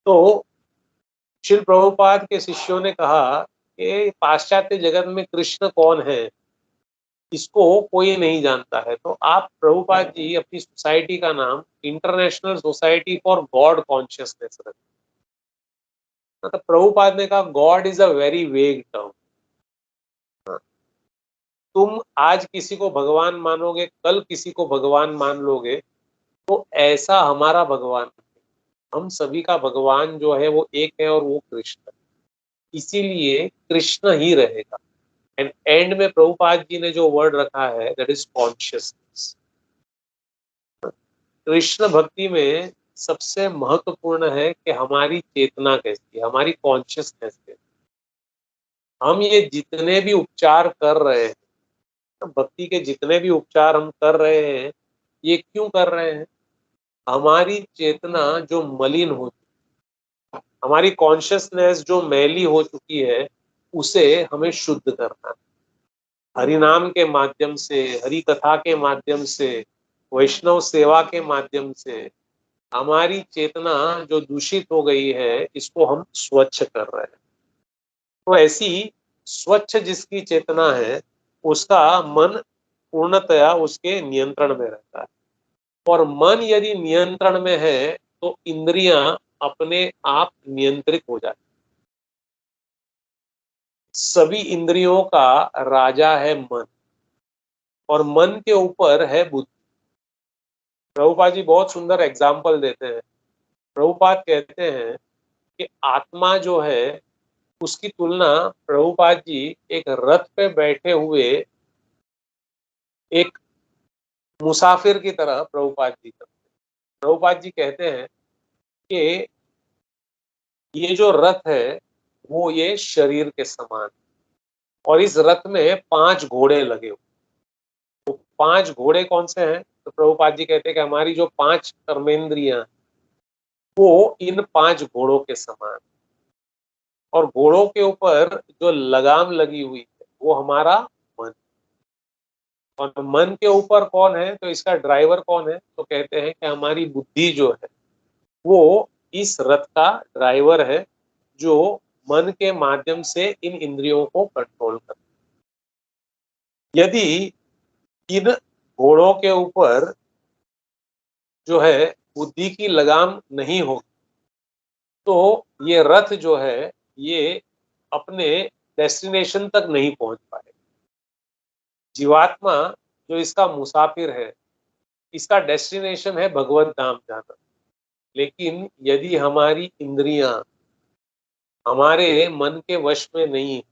तो श्रील प्रभुपाद के शिष्यों ने कहा कि पाश्चात्य जगत में कृष्ण कौन है, इसको कोई नहीं जानता है, तो आप प्रभुपाद जी अपनी सोसाइटी का नाम international society for God consciousness रखें। मतलब प्रभुपाद ने कहा God is a very vague term. तुम आज किसी को भगवान मानोगे, कल किसी को भगवान मान लोगे, तो ऐसा हमारा भगवान, हम सभी का भगवान जो है वो एक है और वो कृष्ण है। इसीलिए कृष्ण ही रहेगा। एंड एंड में प्रभुपाद जी ने जो वर्ड रखा है दैट इज कॉन्शियसनेस। कृष्ण भक्ति में सबसे महत्वपूर्ण है कि हमारी चेतना कैसी है, हमारी कॉन्शियसनेस कैसी। हम ये जितने भी उपचार कर रहे हैं, भक्ति के जितने भी उपचार हम कर रहे हैं, ये क्यों कर रहे हैं? हमारी चेतना जो मलिन हो चुकी, हमारी कॉन्शियसनेस जो मैली हो चुकी है, उसे हमें शुद्ध करना है। हरि नाम के माध्यम से, हरि कथा के माध्यम से, वैष्णव सेवा के माध्यम से हमारी चेतना जो दूषित हो गई है, इसको हम स्वच्छ कर रहे हैं। तो ऐसी स्वच्छ जिसकी चेतना है, उसका मन पूर्णतया उसके नियंत्रण में रहता है। और मन यदि नियंत्रण में है तो इंद्रियां अपने आप नियंत्रित हो जाती। सभी इंद्रियों का राजा है मन, और मन के ऊपर है बुद्धि। प्रभुपाद जी बहुत सुंदर एग्जाम्पल देते हैं। प्रभुपाद कहते हैं कि आत्मा जो है उसकी तुलना प्रभुपाद जी एक रथ पे बैठे हुए एक मुसाफिर की तरह प्रभुपाद जी करते हैं। प्रभुपाद जी कहते हैं कि ये जो रथ है वो ये शरीर के समान, और इस रथ में 5 घोड़े लगे हुए। तो 5 घोड़े कौन से हैं? तो प्रभुपाद जी कहते हैं कि हमारी जो 5 कर्मेंद्रियां वो इन 5 घोड़ों के समान, और घोड़ों के ऊपर जो लगाम लगी हुई है वो हमारा मन। और मन के ऊपर कौन है? तो इसका ड्राइवर कौन है? तो कहते हैं कि हमारी बुद्धि जो है वो इस रथ का ड्राइवर है, जो मन के माध्यम से इन इंद्रियों को कंट्रोल करता है। यदि इन घोड़ों के ऊपर जो है बुद्धि की लगाम नहीं होगी, तो ये रथ जो है ये अपने डेस्टिनेशन तक नहीं पहुंच पाए। जीवात्मा जो इसका मुसाफिर है, इसका डेस्टिनेशन है भगवत धाम जाना। लेकिन यदि हमारी इंद्रियां हमारे मन के वश में नहीं है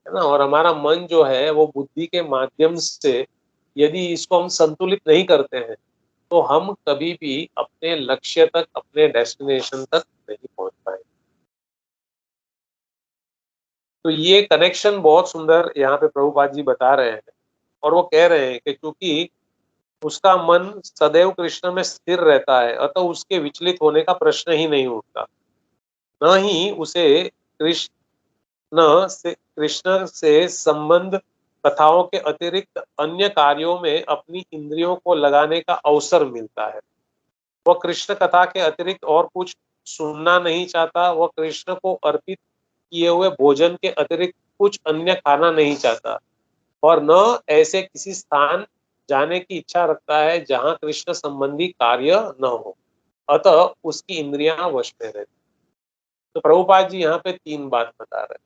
ना, और हमारा मन जो है वो बुद्धि के माध्यम से यदि इसको हम संतुलित नहीं करते हैं, तो हम कभी भी अपने लक्ष्य तक, अपने डेस्टिनेशन तक नहीं पहुंच पाएंगे। तो ये कनेक्शन बहुत सुंदर यहाँ पे प्रभुपाद जी बता रहे हैं, और वो कह रहे हैं कि क्योंकि उसका मन सदैव कृष्ण में स्थिर रहता है, अतः उसके विचलित होने का प्रश्न ही नहीं उठता। न ही उसे कृष्ण से संबंध कथाओं के अतिरिक्त अन्य कार्यों में अपनी इंद्रियों को लगाने का अवसर मिलता है। वह कृष्ण कथा के अतिरिक्त और कुछ सुनना नहीं चाहता। वह कृष्ण को अर्पित किए हुए भोजन के अतिरिक्त कुछ अन्य खाना नहीं चाहता, और न ऐसे किसी स्थान जाने की इच्छा रखता है जहां कृष्ण संबंधी कार्य न हो। अतः उसकी इंद्रियां वश में रहती। तो प्रभुपाद जी यहाँ पे 3 बात बता रहे हैं।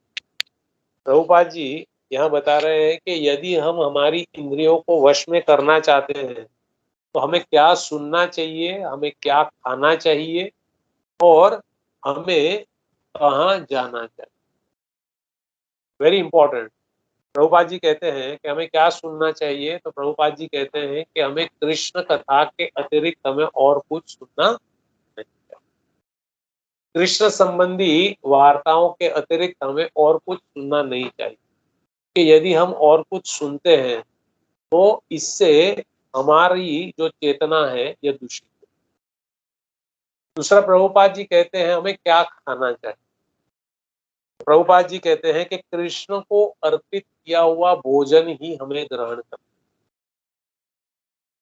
प्रभुपाद जी यहाँ बता रहे हैं कि यदि हम हमारी इंद्रियों को वश में करना चाहते हैं तो हमें क्या सुनना चाहिए, हमें क्या खाना चाहिए, और हमें कहाँ जाना चाहिए। Very important. प्रभुपाद जी कहते हैं कि हमें क्या सुनना चाहिए, तो प्रभुपाद जी कहते हैं कि हमें कृष्ण कथा के अतिरिक्त हमें और कुछ सुनना नहीं चाहिए। कृष्ण संबंधी वार्ताओं के अतिरिक्त हमें और कुछ सुनना नहीं चाहिए, कि यदि हम और कुछ सुनते हैं तो इससे हमारी जो चेतना है यह दूषित है। दूसरा, प्रभुपाद जी कहते हैं हमें क्या खाना चाहिए। प्रभुपाद जी कहते हैं कि कृष्ण को अर्पित किया हुआ भोजन ही हमें ग्रहण करना।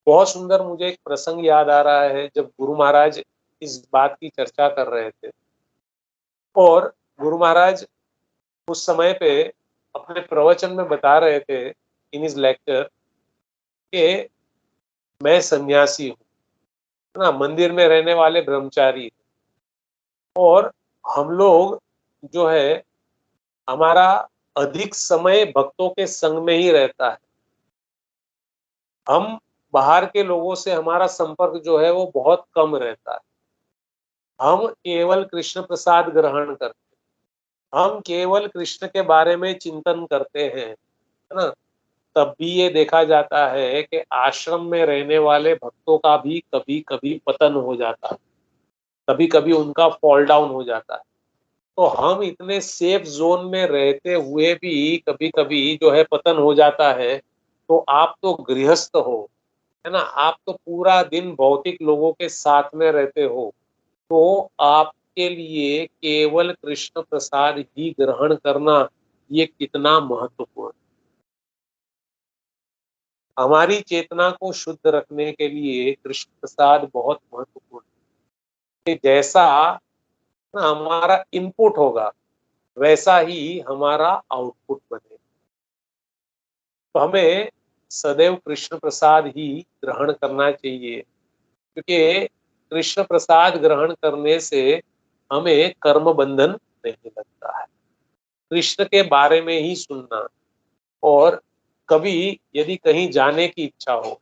बहुत सुंदर मुझे एक प्रसंग याद आ रहा है, जब गुरु महाराज इस बात की चर्चा कर रहे थे, और गुरु महाराज उस समय पे अपने प्रवचन में बता रहे थे इन हिज लेक्चर कि मैं सन्यासी हूँ ना, मंदिर में रहने वाले ब्रह्मचारी, और हम लोग जो है हमारा अधिक समय भक्तों के संग में ही रहता है। हम बाहर के लोगों से हमारा संपर्क जो है वो बहुत कम रहता है। हम केवल कृष्ण प्रसाद ग्रहण करते हैं, हम केवल कृष्ण के बारे में चिंतन करते हैं, है ना। तब भी ये देखा जाता है कि आश्रम में रहने वाले भक्तों का भी कभी कभी पतन हो जाता है, कभी कभी उनका फॉल डाउन हो जाता है। तो हम इतने सेफ जोन में रहते हुए भी कभी कभी जो है पतन हो जाता है। तो आप तो गृहस्थ हो, है ना, आप तो पूरा दिन भौतिक लोगों के साथ में रहते हो, तो आपके लिए केवल कृष्ण प्रसाद ही ग्रहण करना ये कितना महत्वपूर्ण। हमारी चेतना को शुद्ध रखने के लिए कृष्ण प्रसाद बहुत महत्वपूर्ण है। कि जैसा ना हमारा इनपुट होगा वैसा ही हमारा आउटपुट बनेगा। तो हमें सदैव कृष्ण प्रसाद ही ग्रहण करना चाहिए, क्योंकि कृष्ण प्रसाद ग्रहण करने से हमें कर्म बंधन नहीं लगता है। कृष्ण के बारे में ही सुनना, और कभी यदि कहीं जाने की इच्छा हो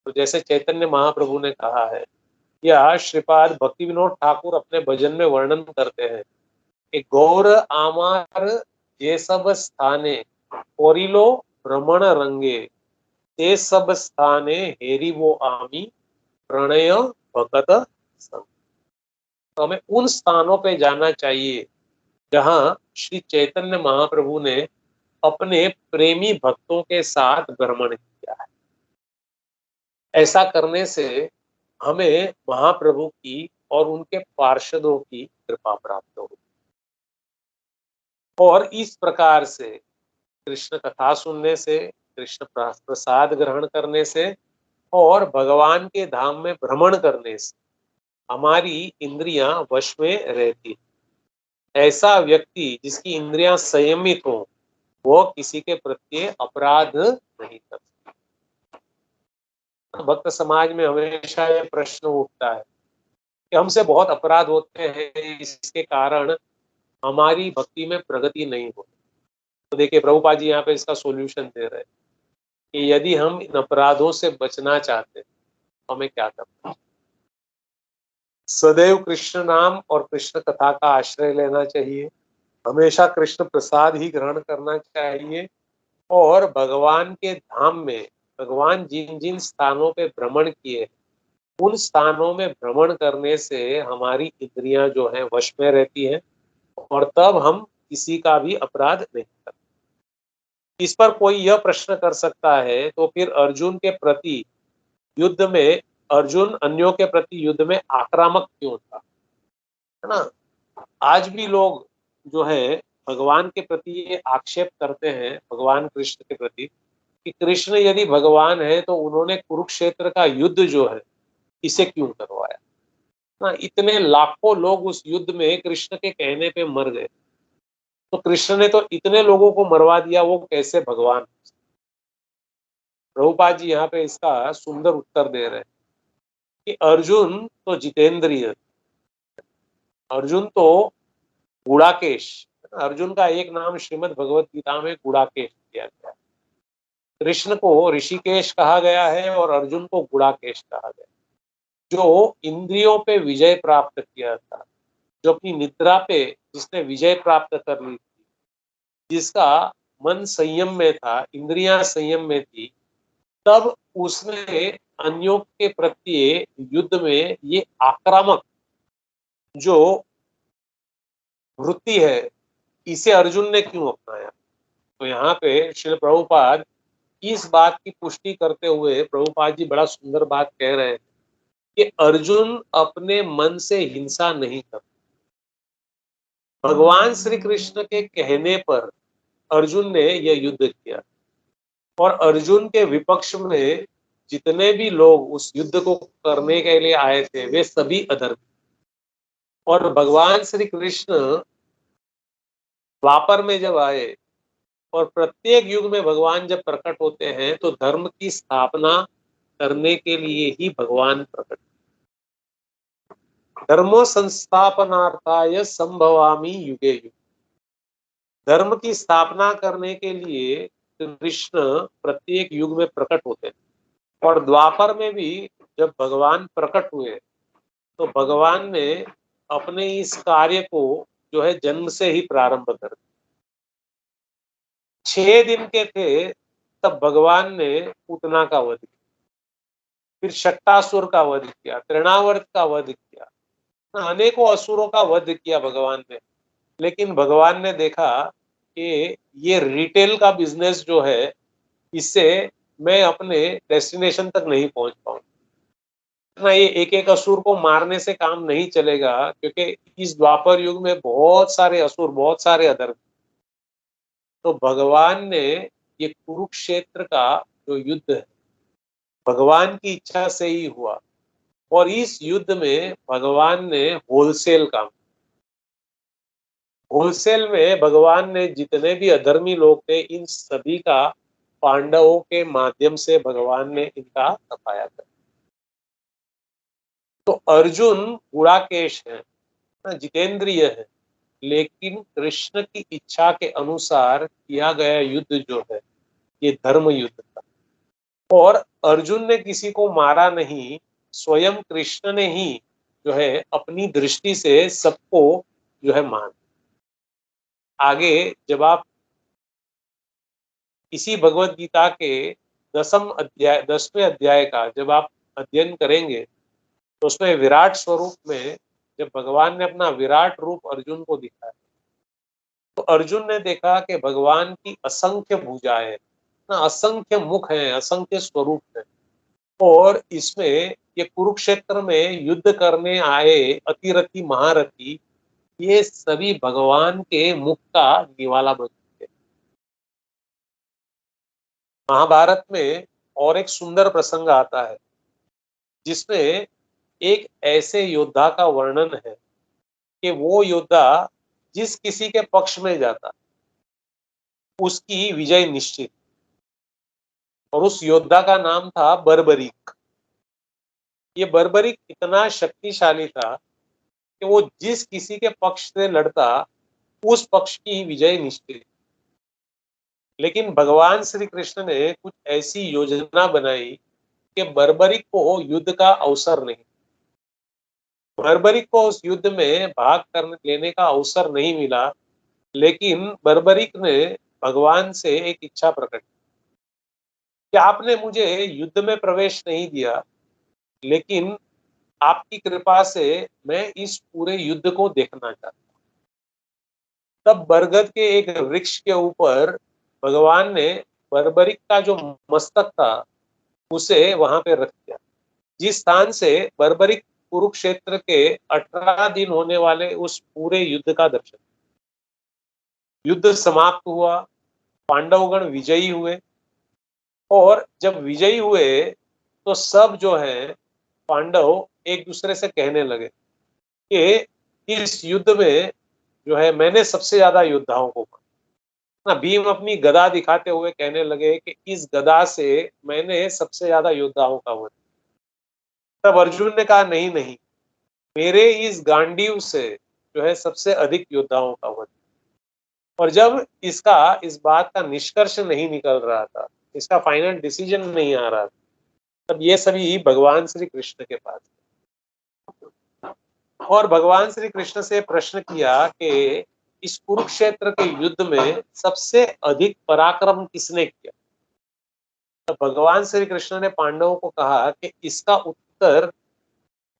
तो जैसे चैतन्य महाप्रभु ने कहा है, या श्रीपाद भक्ति विनोद ठाकुर अपने भजन में वर्णन करते हैं कि गौर आमार ये सब स्थाने कोरिलो भ्रमण रंगे, ते सब स्थाने हेरी वो आमी प्रणय भगत संग। तो हमें उन स्थानों पे जाना चाहिए जहां श्री चैतन्य महाप्रभु ने अपने प्रेमी भक्तों के साथ भ्रमण किया है। ऐसा करने से हमें महाप्रभु की और उनके पार्षदों की कृपा प्राप्त होगी। और इस प्रकार से कृष्ण कथा सुनने से, कृष्ण प्रसाद ग्रहण करने से और भगवान के धाम में भ्रमण करने से हमारी इंद्रियां वश में रहती है। ऐसा व्यक्ति जिसकी इंद्रियां संयमित हो वो किसी के प्रति अपराध नहीं करता। भक्त समाज में हमेशा ये प्रश्न उठता है कि हमसे बहुत अपराध होते हैं, इसके कारण हमारी भक्ति में प्रगति नहीं होती। तो देखिए प्रभुपाद जी यहाँ पे इसका सॉल्यूशन दे रहे हैं कि यदि हम इन अपराधों से बचना चाहते हैं तो हमें क्या करना है। सदैव कृष्ण नाम और कृष्ण कथा का आश्रय लेना चाहिए, हमेशा कृष्ण प्रसाद ही ग्रहण करना चाहिए, और भगवान के धाम में भगवान जिन जिन स्थानों पे भ्रमण किए उन स्थानों में भ्रमण करने से हमारी इंद्रियां जो है वश में रहती हैं, और तब हम किसी का भी अपराध नहीं करते। इस पर कोई यह प्रश्न कर सकता है तो फिर अर्जुन के प्रति युद्ध में, अर्जुन अन्यों के प्रति युद्ध में आक्रामक क्यों था, है ना। आज भी लोग जो है भगवान के प्रति ये आक्षेप करते हैं, भगवान कृष्ण के प्रति, कि कृष्ण यदि भगवान है तो उन्होंने कुरुक्षेत्र का युद्ध जो है इसे क्यों करवाया ना। इतने लाखों लोग उस युद्ध में कृष्ण के कहने पे मर गए, तो कृष्ण ने तो इतने लोगों को मरवा दिया, वो कैसे भगवान। प्रभुपाद जी यहाँ पे इसका सुंदर उत्तर दे रहे हैं कि अर्जुन तो जितेंद्रिय, अर्जुन तो गुड़ाकेश, अर्जुन का एक नाम श्रीमद् भगवत गीता में गुड़ाकेश किया गया है। कृष्ण को ऋषिकेश कहा गया है और अर्जुन को गुड़ाकेश कहा गया, जो इंद्रियों पे विजय प्राप्त किया था, जो अपनी निद्रा पे जिसने विजय प्राप्त कर ली थी, जिसका मन संयम में था, इंद्रियां संयम में थी, तब उसने अन्यों के प्रति युद्ध में ये आक्रामक जो वृत्ति है इसे अर्जुन ने क्यों अपनाया। तो यहाँ पे श्री प्रभुपाद इस बात की पुष्टि करते हुए प्रभुपाद जी बड़ा सुंदर बात कह रहे हैं कि अर्जुन अपने मन से हिंसा नहीं करता। भगवान श्री कृष्ण के कहने पर अर्जुन ने यह युद्ध किया, और अर्जुन के विपक्ष में जितने भी लोग उस युद्ध को करने के लिए आए थे वे सभी अधर्मी। और भगवान श्री कृष्ण द्वापर में जब आए, और प्रत्येक युग में भगवान जब प्रकट होते हैं तो धर्म की स्थापना करने के लिए ही भगवान प्रकट। धर्म संस्थापनार्थाय संभवामि युगे युग, धर्म की स्थापना करने के लिए कृष्ण प्रत्येक युग में प्रकट होते हैं। और द्वापर में भी जब भगवान प्रकट हुए तो भगवान ने अपने इस कार्य को जो है जन्म से ही प्रारंभ कर दिया। 6 दिन के थे तब भगवान ने पूतना का वध किया, फिर शट्टासुर का वध किया, तृणावर्त का वध किया, अनेकों असुरों का वध किया भगवान ने। लेकिन भगवान ने देखा कि ये रिटेल का बिजनेस जो है, इससे मैं अपने डेस्टिनेशन तक नहीं पहुंच पाऊंगा ना। ये एक एक असुर को मारने से काम नहीं चलेगा, क्योंकि इस द्वापर युग में बहुत सारे असुर, बहुत सारे अधर्म। तो भगवान ने ये कुरुक्षेत्र का जो युद्ध है, भगवान की इच्छा से ही हुआ, और इस युद्ध में भगवान ने होलसेल में भगवान ने जितने भी अधर्मी लोग थे, इन सभी का पांडवों के माध्यम से भगवान ने इनका सफाया कर। तो अर्जुन गुणाकेश है, जितेंद्रिय है, लेकिन कृष्ण की इच्छा के अनुसार किया गया युद्ध जो है, ये धर्म युद्ध था। और अर्जुन ने किसी को मारा नहीं, स्वयं कृष्ण ने ही जो है अपनी दृष्टि से सबको जो है मान। आगे जब आप इसी भगवत गीता के 10वें अध्याय का जब आप अध्ययन करेंगे, तो उसमें विराट स्वरूप में जब भगवान ने अपना विराट रूप अर्जुन को दिखाया, तो अर्जुन ने देखा कि भगवान की असंख्य भुजाएं, असंख्य मुख हैं, असंख्य स्वरूप है, और इसमें ये कुरुक्षेत्र में युद्ध करने आए अतिरथी महारथी, ये सभी भगवान के मुख का निवाला बन चुके। महाभारत में और एक सुंदर प्रसंग आता है, जिसमें एक ऐसे योद्धा का वर्णन है कि वो योद्धा जिस किसी के पक्ष में जाता, उसकी विजय निश्चित। और उस योद्धा का नाम था बर्बरीक। ये बर्बरीक इतना शक्तिशाली था कि वो जिस किसी के पक्ष से लड़ता, उस पक्ष की विजय निश्चित। लेकिन भगवान श्री कृष्ण ने कुछ ऐसी योजना बनाई कि बर्बरीक को युद्ध का अवसर नहीं, बर्बरीक को उस युद्ध में भाग करने लेने का अवसर नहीं मिला। लेकिन बर्बरीक ने भगवान से एक इच्छा प्रकट की कि आपने मुझे युद्ध में प्रवेश नहीं दिया, लेकिन आपकी कृपा से मैं इस पूरे युद्ध को देखना चाहता हूं। तब बरगद के एक वृक्ष के ऊपर भगवान ने बर्बरीक का जो मस्तक था उसे वहां पे रख दिया, जिस स्थान से बर्बरीक कुरुक्षेत्र के 18 दिन होने वाले उस पूरे युद्ध का दर्शन। युद्ध समाप्त हुआ, पांडवगण विजयी हुए, और जब विजयी हुए तो सब जो है पांडव एक दूसरे से कहने लगे कि इस युद्ध में जो है मैंने सबसे ज्यादा योद्धाओं को मारा ना। भीम अपनी गदा दिखाते हुए कहने लगे कि इस गदा से मैंने सबसे ज्यादा योद्धाओं का वध। तब अर्जुन ने कहा नहीं नहीं, मेरे इस गांडीव से जो है सबसे अधिक योद्धाओं का वध। और जब इस बात का निष्कर्ष नहीं निकल रहा था, इसका फाइनल डिसीजन नहीं आ रहा था, तब ये सभी भगवान श्री कृष्ण के पास, और भगवान श्री कृष्ण से प्रश्न किया कि इस कुरुक्षेत्र के युद्ध में सबसे अधिक पराक्रम किसने किया। तो भगवान श्री कृष्ण ने पांडवों को कहा कि इसका उत्तर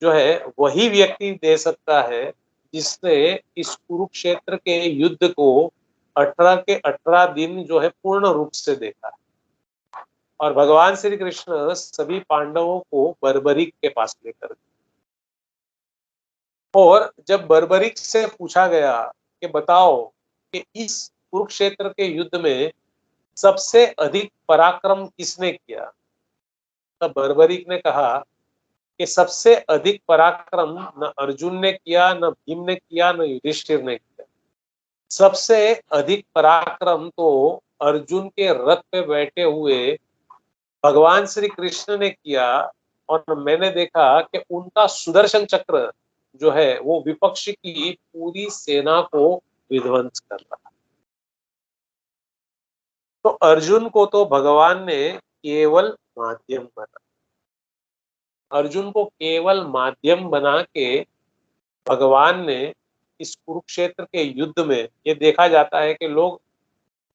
जो है वही व्यक्ति दे सकता है जिसने इस कुरुक्षेत्र के युद्ध को 18 के 18 दिन जो है पूर्ण रूप से देखा। और भगवान श्री कृष्ण सभी पांडवों को बर्बरीक के पास लेकर गए, और जब बर्बरीक से पूछा गया कि बताओ कि इस कुरुक्षेत्र के युद्ध में सबसे अधिक पराक्रम किसने किया, तब बर्बरीक ने कहा कि सबसे अधिक पराक्रम न अर्जुन ने किया, न भीम ने किया, न युधिष्ठिर ने किया। सबसे अधिक पराक्रम तो अर्जुन के रथ पे बैठे हुए भगवान श्री कृष्ण ने किया, और मैंने देखा कि उनका सुदर्शन चक्र जो है वो विपक्ष की पूरी सेना को विध्वंस कर रहा। तो अर्जुन को तो भगवान ने केवल माध्यम बना, अर्जुन को केवल माध्यम बना के भगवान ने इस कुरुक्षेत्र के युद्ध में, ये देखा जाता है कि लोग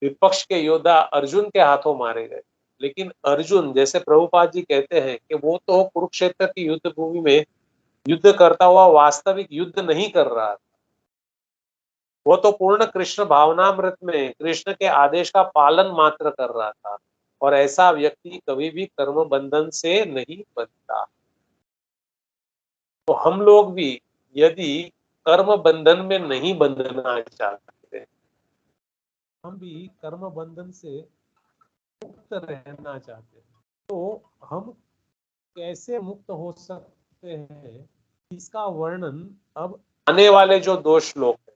विपक्ष के योद्धा अर्जुन के हाथों मारे गए, लेकिन अर्जुन, जैसे प्रभुपाद जी कहते हैं कि वो तो कुरुक्षेत्र की युद्ध भूमि में युद्ध करता हुआ वास्तविक युद्ध नहीं कर रहा था। वो तो पूर्ण कृष्ण भावनामृत में कृष्ण के आदेश का पालन मात्र कर रहा था, और ऐसा व्यक्ति कभी भी कर्म बंधन से नहीं बंधता। तो हम लोग भी यदि कर्म बंधन में नहीं बंधना चाहते, हम भी कर्म बंधन से मुक्त रहना चाहते हैं, तो हम कैसे मुक्त हो सकते हैं, इसका वर्णन अब आने वाले जो दो श्लोक है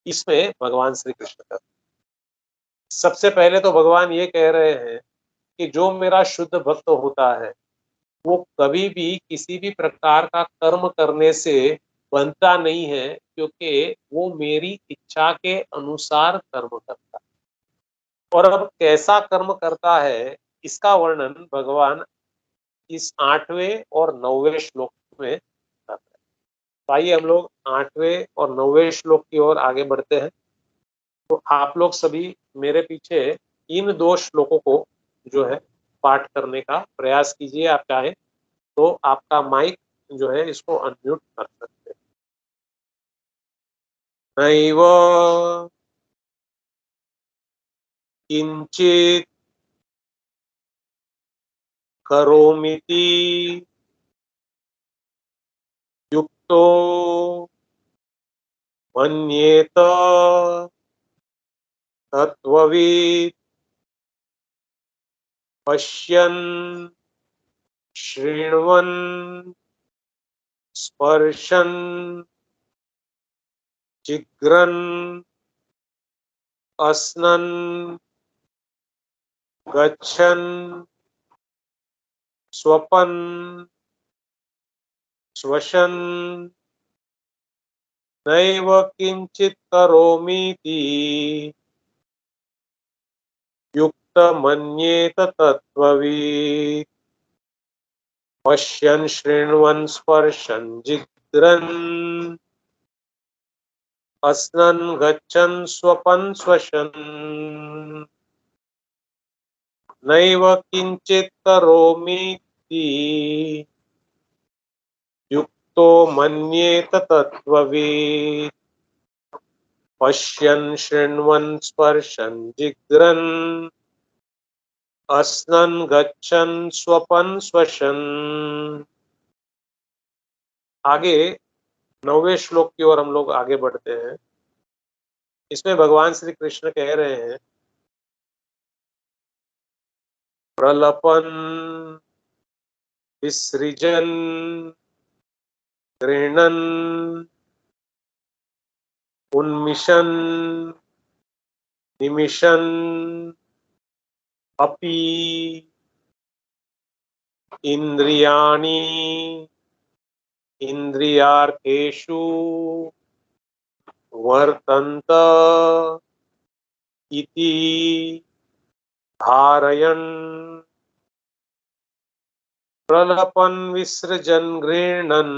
इसमें भगवान श्री कृष्ण का। सबसे पहले तो भगवान ये कह रहे हैं कि जो मेरा शुद्ध भक्त होता है वो कभी भी किसी भी प्रकार का कर्म करने से बनता नहीं है, क्योंकि वो मेरी इच्छा के अनुसार कर्म करता है। और अब कैसा कर्म करता है इसका वर्णन भगवान इस 8वें और 9वें श्लोक में करते हैं। तो आइए हम लोग 8वें और 9वें श्लोक की ओर आगे बढ़ते हैं। तो आप लोग सभी मेरे पीछे इन दो श्लोकों को जो है पाठ करने का प्रयास कीजिए। आप चाहें तो आपका माइक जो है इसको अनम्यूट कर सकते हैं। नैव किंचित करोमीति युक्तो मन्येत तत्त्ववित् पश्यन् शृण्वन् स्पर्शन् जिघ्रन् अस्नन् गच्छन् स्वपन् श्वसन् नैव किंचित् करोमीति युक्त मन्येत तत्त्ववित् पश्यन् शृण्वन् स्पर्शन् जिघ्रन् अस्नन् गच्छन् स्वपन् श्वसन् नैव किंचित् करोमीति युक्तो मन्येत तत्त्ववित् पश्यन् शृण्वन् स्पर्शन् जिघ्रन् अस्नन् गच्छन् स्वपन् श्वसन्। आगे 9वें श्लोक की ओर हम लोग आगे बढ़ते हैं। इसमें भगवान श्री कृष्ण कह रहे हैं, प्रलपन् विसृजन् गृह्णन् उन्मिषन् निमिषन् अपि इंद्रियाणि इंद्रियार्थेषु वर्तन्त इति धारयन् प्रलपन् विसृजन् गृह्णन्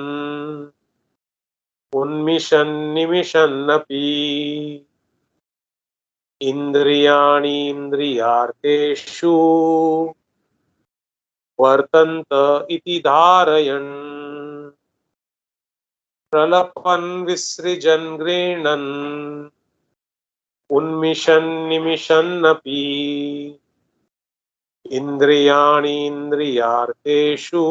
उन्मिषन् निमिषन्नपि इंद्रियाणि इंद्रियार्थेषु वर्तन्त इति धारयन् प्रलपन् विसृजन् गृह्णन् उन्मिषन् निमिषन्नपि इंद्रियाणि इंद्रियार्थेषु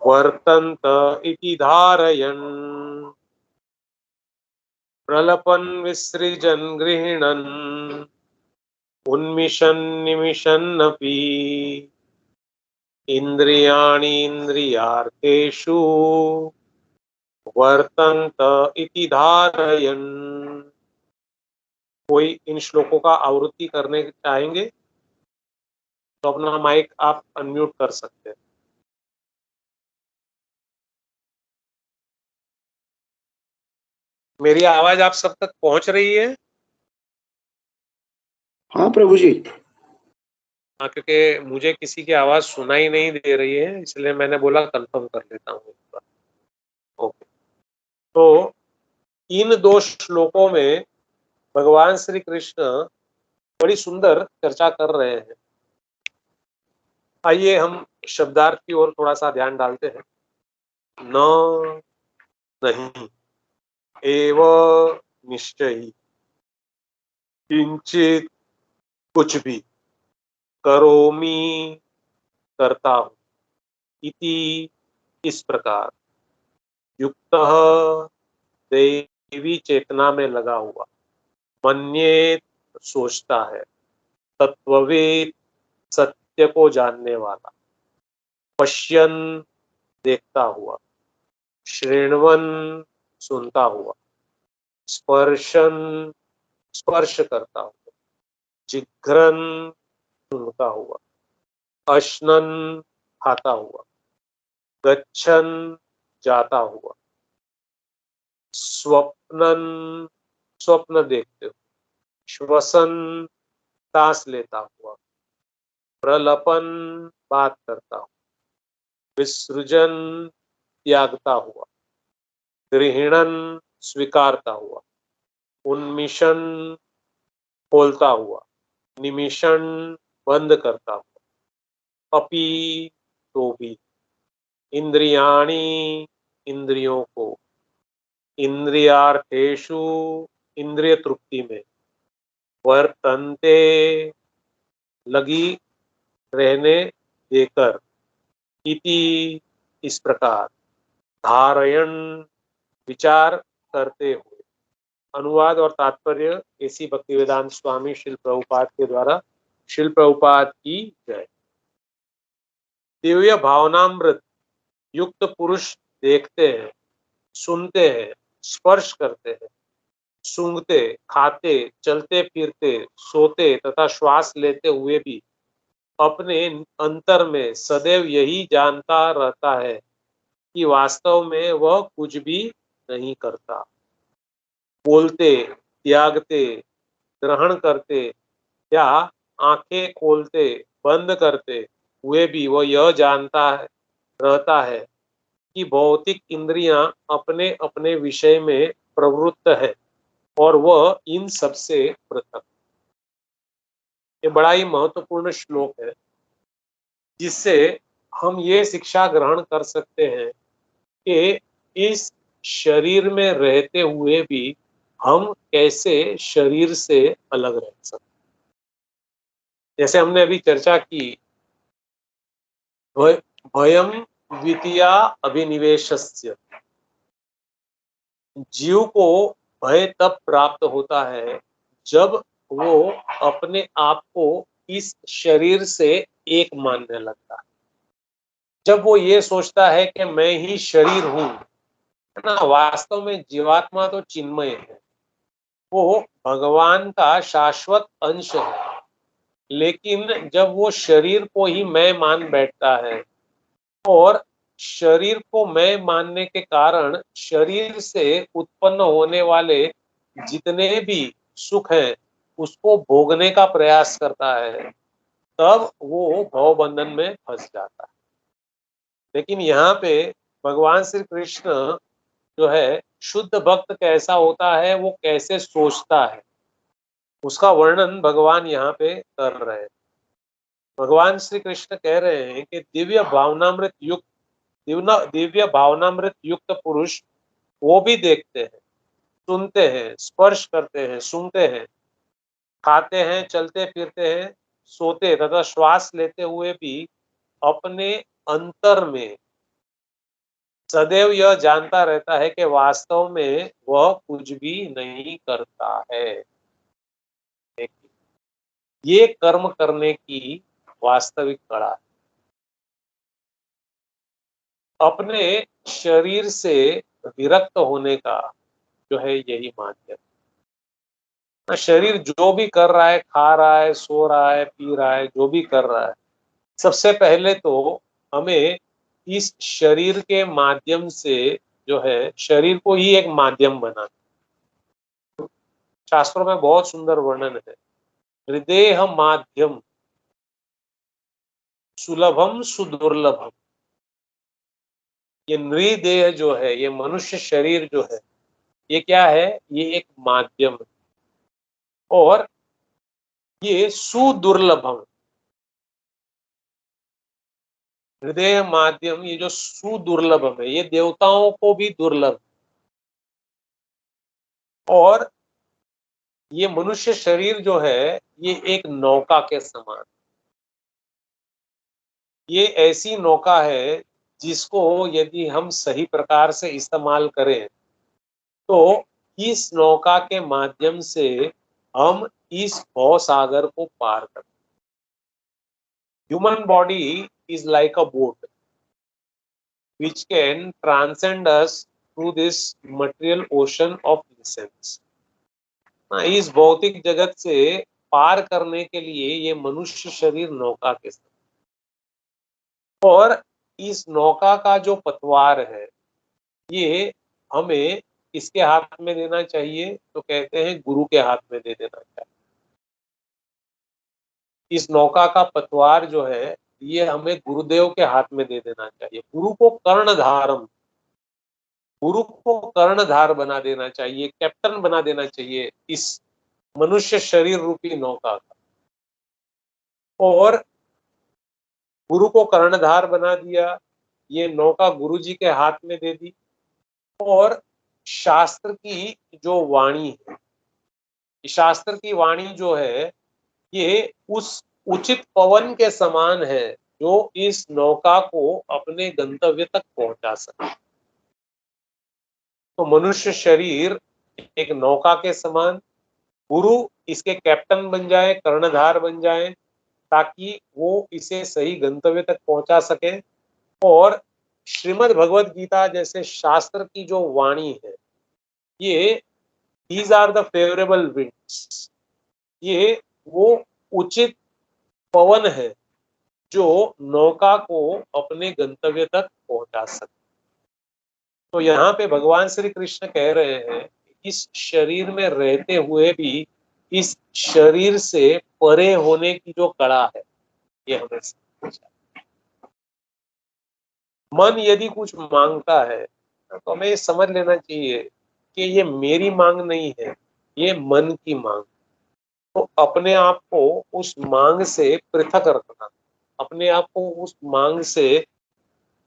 वर्तन्त इति धारयन् प्रलपन् विसृजन् गृह्णन् उन्मिषन् निमिषन्नपि इंद्रियाणि इंद्रियार्थेषु वर्तन्त इति धारयन्। कोई इन श्लोकों का आवृत्ति करने चाहेंगे तो अपना माइक आप अनम्यूट कर सकते हैं। मेरी आवाज आप सब तक पहुंच रही है? हाँ प्रभु जी। हाँ, क्योंकि मुझे किसी की आवाज सुनाई नहीं दे रही है, इसलिए मैंने बोला कंफर्म कर लेता हूँ। ओके, तो इन दो श्लोकों में भगवान श्री कृष्ण बड़ी सुंदर चर्चा कर रहे हैं। आइए हम शब्दार्थ की ओर थोड़ा सा ध्यान डालते हैं। न, नहीं, एव, निश्चय, किंचित, कुछ भी, करोमि, करता हूं, इति, इस प्रकार, युक्तः, दैवी चेतना में लगा हुआ, मन्येत, सोचता है, तत्ववेद, सत्य को जानने वाला, पश्यन, देखता हुआ, श्रृण्वन, सुनता हुआ, स्पर्शन, स्पर्श करता हुआ, जिघ्रन, सूंघता हुआ, अश्नन, खाता हुआ, गच्छन, जाता हुआ, स्वप्नन, स्वप्न देखते हुए, श्वसन, सांस लेता हुआ, प्रलपन, बात करता हुआ, विसृजन, त्यागता हुआ, गृहिणन, स्वीकारता हुआ, उन्मिशन, खोलता हुआ, निमिषण, बंद करता हुआ, अपि, तो भी, इंद्रियाणि, इंद्रियों को, इंद्रियार्थेषु, इंद्रिय तृप्ति में, वर्तन्ते, लगी रहने देकर, इति, इस प्रकार, धारयण, विचार करते हुए। अनुवाद और तात्पर्य एसी भक्तिवेदांत स्वामी श्रील प्रभुपाद के द्वारा। श्रील प्रभुपाद की जय। दिव्य भावनामृत युक्त पुरुष देखते हैं, सुनते हैं, स्पर्श करते हैं, सूंघते, खाते, चलते फिरते, सोते तथा श्वास लेते हुए भी अपने अंतर में सदैव यही जानता रहता है कि वास्तव में वह कुछ भी नहीं करता। बोलते, त्यागते, ग्रहण करते या आंखें खोलते, बंद करते हुए भी वह यह जानता रहता है कि भौतिक इंद्रियां अपने अपने विषय में प्रवृत्त है और वह इन सबसे पृथक। ये बड़ा ही महत्वपूर्ण श्लोक है, जिससे हम ये शिक्षा ग्रहण कर सकते हैं कि इस शरीर में रहते हुए भी हम कैसे शरीर से अलग रह सकते। जैसे हमने अभी चर्चा की, भयम द्वितीया अभिनिवेशस्य, जीव को भय तब प्राप्त होता है जब वो अपने आप को इस शरीर से एक मानने लगता है। जब वो ये सोचता है कि मैं ही शरीर हूं, है ना। वास्तव में जीवात्मा तो चिन्मय है, वो भगवान का शाश्वत अंश है, लेकिन जब वो शरीर को ही मैं मान बैठता है और शरीर को मैं मानने के कारण शरीर से उत्पन्न होने वाले जितने भी सुख हैं उसको भोगने का प्रयास करता है, तब वो भवबंधन में फंस जाता है। लेकिन यहाँ पे भगवान श्री कृष्ण जो है, शुद्ध भक्त कैसा होता है, वो कैसे सोचता है, उसका वर्णन भगवान यहाँ पे कर रहे हैं। भगवान श्री कृष्ण कह रहे हैं कि दिव्य भावनामृत युक्त पुरुष वो भी देखते हैं, सुनते हैं, स्पर्श करते हैं, सूंघते हैं, खाते हैं, चलते फिरते हैं, सोते तथा श्वास लेते हुए भी अपने अंतर में सदैव यह जानता रहता है कि वास्तव में वह कुछ भी नहीं करता है। ये कर्म करने की वास्तविक कला है। अपने शरीर से विरक्त होने का जो है यही माध्यम। शरीर जो भी कर रहा है, खा रहा है, सो रहा है, पी रहा है, जो भी कर रहा है, सबसे पहले तो हमें इस शरीर के माध्यम से जो है, शरीर को ही एक माध्यम बनाना। शास्त्रों में बहुत सुंदर वर्णन है, हृदय माध्यम सुलभम सुदुर्लभम। ये नृदेह जो है, ये मनुष्य शरीर जो है, ये क्या है, ये एक माध्यम है। और ये सुदुर्लभम, हृदय माध्यम, ये जो सुदुर्लभम है, ये देवताओं को भी दुर्लभ। और ये मनुष्य शरीर जो है, ये एक नौका के समान, ये ऐसी नौका है जिसको यदि हम सही प्रकार से इस्तेमाल करें तो इस नौका के माध्यम से हम इस भव सागर को पार कर। Human body is like a boat which can transcend us through this material ocean of innocence। इस भौतिक जगत से पार करने के लिए ये मनुष्य शरीर नौका के साथ, और इस नौका का जो पतवार है ये हमें किसके हाथ में देना चाहिए, तो कहते हैं गुरु के हाथ में दे देना चाहिए। इस नौका का पतवार जो है ये हमें गुरुदेव के हाथ में दे देना चाहिए। गुरु को कर्णधारम, गुरु को कर्णधार बना देना चाहिए, कैप्टन बना देना चाहिए इस मनुष्य शरीर रूपी नौका का। और गुरु को कर्णधार बना दिया, ये नौका गुरु जी के हाथ में दे दी, और शास्त्र की जो वाणी है, शास्त्र की वाणी जो है ये उस उचित पवन के समान है जो इस नौका को अपने गंतव्य तक पहुंचा सके। तो मनुष्य शरीर एक नौका के समान, गुरु इसके कैप्टन बन जाए, कर्णधार बन जाए, ताकि वो इसे सही गंतव्य तक पहुंचा सके। और श्रीमद् भगवद गीता जैसे शास्त्र की जो वाणी है, ये these are the favourable winds, ये वो उचित पवन है जो नौका को अपने गंतव्य तक पहुंचा सके। तो यहाँ पे भगवान श्री कृष्ण कह रहे हैं इस शरीर में रहते हुए भी इस शरीर से परे होने की जो कड़ा है ये हमें समझना। मन यदि कुछ मांगता है तो हमें समझ लेना चाहिए कि ये मेरी मांग नहीं है, ये मन की मांग। तो अपने आप को उस मांग से पृथक रखना, अपने आप को उस मांग से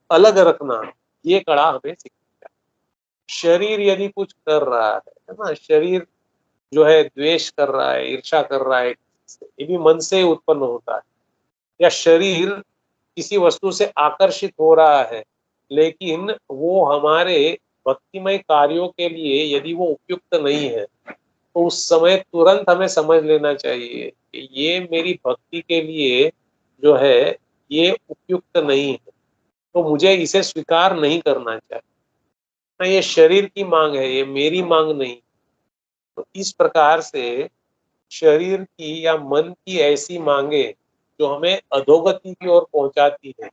अलग रखना, ये कड़ा हमें सीखना है। शरीर यदि कुछ कर रहा है ना, शरीर जो है द्वेष कर रहा है, ईर्ष्या कर रहा है, ये भी मन से उत्पन्न होता है। या शरीर किसी वस्तु से आकर्षित हो रहा है लेकिन वो हमारे भक्तिमय कार्यों के लिए यदि वो उपयुक्त नहीं है तो उस समय तुरंत हमें समझ लेना चाहिए कि ये मेरी भक्ति के लिए जो है ये उपयुक्त नहीं है, तो मुझे इसे स्वीकार नहीं करना चाहिए। ना ये शरीर की मांग है, ये मेरी मांग नहीं। तो इस प्रकार से शरीर की या मन की ऐसी मांगे जो हमें अधोगति की ओर पहुंचाती है,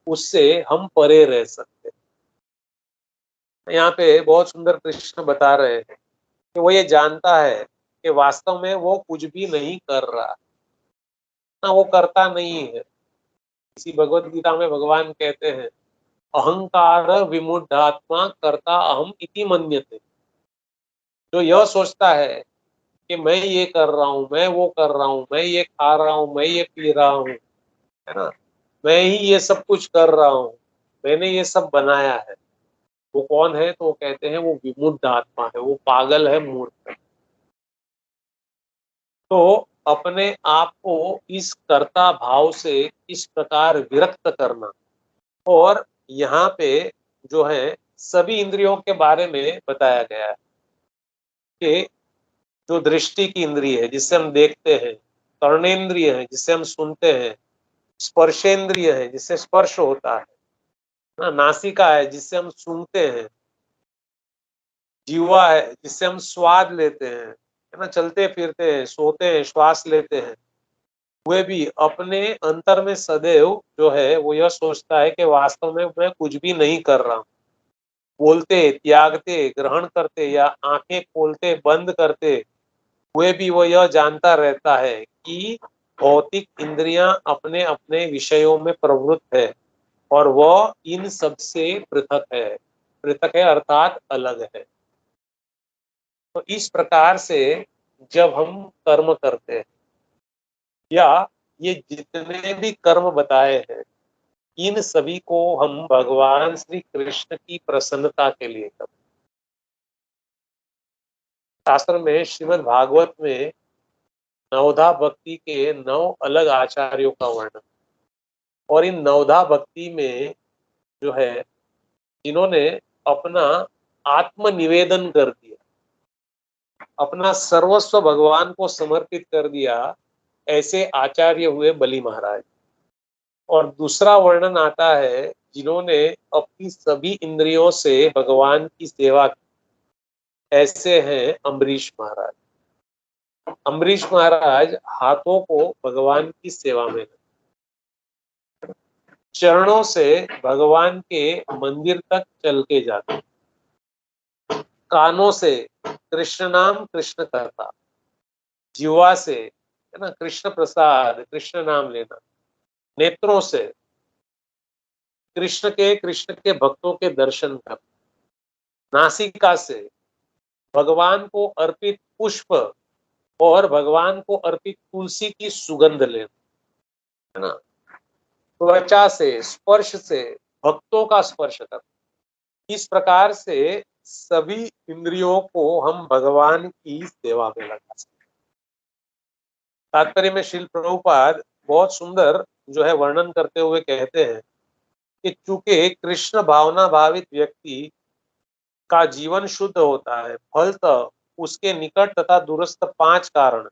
उससे हम परे रह सकते हैं। यहाँ पे बहुत सुंदर कृष्ण बता रहे हैं कि वो ये जानता है कि वास्तव में वो कुछ भी नहीं कर रहा, ना वो करता नहीं है। इसी भगवत गीता में भगवान कहते हैं अहंकार विमूढ़ात्मा कर्ता अहम इति मन्यते। जो यह सोचता है कि मैं ये कर रहा हूँ, मैं वो कर रहा हूँ, मैं ये खा रहा हूँ, मैं ये पी रहा हूँ, है ना, मैं ही ये सब कुछ कर रहा हूँ, मैंने ये सब बनाया है, वो कौन है, तो वो कहते हैं वो विमुद्ध आत्मा है, वो पागल है, मूर्ख है। तो अपने आप को इस कर्ता भाव से किस प्रकार विरक्त करना। और यहाँ पे जो है सभी इंद्रियों के बारे में बताया गया है कि जो दृष्टि की इंद्रिय है जिससे हम देखते हैं, कर्णेंद्रिय है जिससे हम सुनते हैं, स्पर्शेंद्रिय है जिससे स्पर्श होता है ना, नासिका है जिससे हम सूंघते हैं, जीवा है जिससे हम स्वाद लेते हैं, है ना, चलते फिरते हैं, सोते हैं, श्वास लेते हैं, वे भी अपने अंतर में सदैव जो है वो यह सोचता है कि वास्तव में मैं कुछ भी नहीं कर रहा हूँ। बोलते, त्यागते, ग्रहण करते या आंखें खोलते बंद करते हुए भी वो यह जानता रहता है कि भौतिक इंद्रियां अपने अपने विषयों में प्रवृत्त है और वह इन सब से पृथक है। पृथक है अर्थात अलग है। तो इस प्रकार से जब हम कर्म करते हैं, या ये जितने भी कर्म बताए हैं, इन सभी को हम भगवान श्री कृष्ण की प्रसन्नता के लिए करते हैं। शास्त्र में, श्रीमद् भागवत में नवधा भक्ति के 9 अलग आचार्यों का वर्णन, और इन नवधा भक्ति में जो है, जिन्होंने अपना आत्मनिवेदन कर दिया, अपना सर्वस्व भगवान को समर्पित कर दिया, ऐसे आचार्य हुए बलि महाराज। और दूसरा वर्णन आता है, जिन्होंने अपनी सभी इंद्रियों से भगवान की सेवा की, ऐसे हैं अम्बरीश महाराज। अम्बरीश महाराज हाथों को भगवान की सेवा में, चरणों से भगवान के मंदिर तक चल के जाते, कानों से कृष्ण नाम कृष्ण करता, जीवा से है ना कृष्ण प्रसाद, कृष्ण नाम लेना, नेत्रों से कृष्ण के भक्तों के दर्शन करना, नासिका से भगवान को अर्पित पुष्प और भगवान को अर्पित तुलसी की सुगंध लेना, है ना, त्वचा से, स्पर्श से भक्तों का स्पर्श करना। इस प्रकार से सभी इंद्रियों को हम भगवान की सेवा में लगा सकते। तात्पर्य में श्रील प्रभुपाद बहुत सुंदर जो है वर्णन करते हुए कहते हैं कि चूंकि कृष्ण भावना भावित व्यक्ति का जीवन शुद्ध होता है, फलतः उसके निकट तथा दूरस्थ 5 कारण,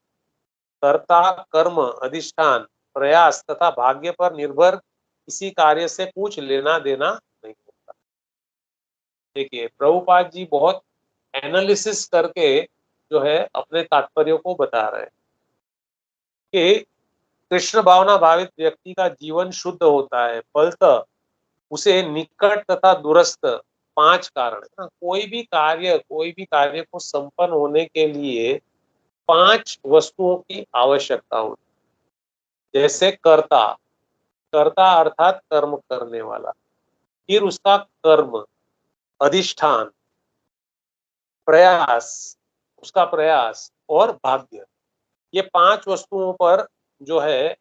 कर्ता, कर्म, अधिष्ठान, प्रयास तथा भाग्य पर निर्भर किसी कार्य से कुछ लेना देना नहीं होता। देखिए, प्रभुपाद जी बहुत एनालिसिस करके जो है अपने तात्पर्यों को बता रहे हैं कि कृष्ण भावना भावित व्यक्ति का जीवन शुद्ध होता है, फलतः उसे निकट तथा दूरस्थ 5 कारण, कोई भी कार्य को संपन्न होने के लिए 5 वस्तुओं की आवश्यकता होती। जैसे कर्ता, कर्ता अर्थात कर्म करने वाला, फिर उसका कर्म, अधिष्ठान, प्रयास, उसका प्रयास, और भाग्य। ये 5 वस्तुओं पर जो है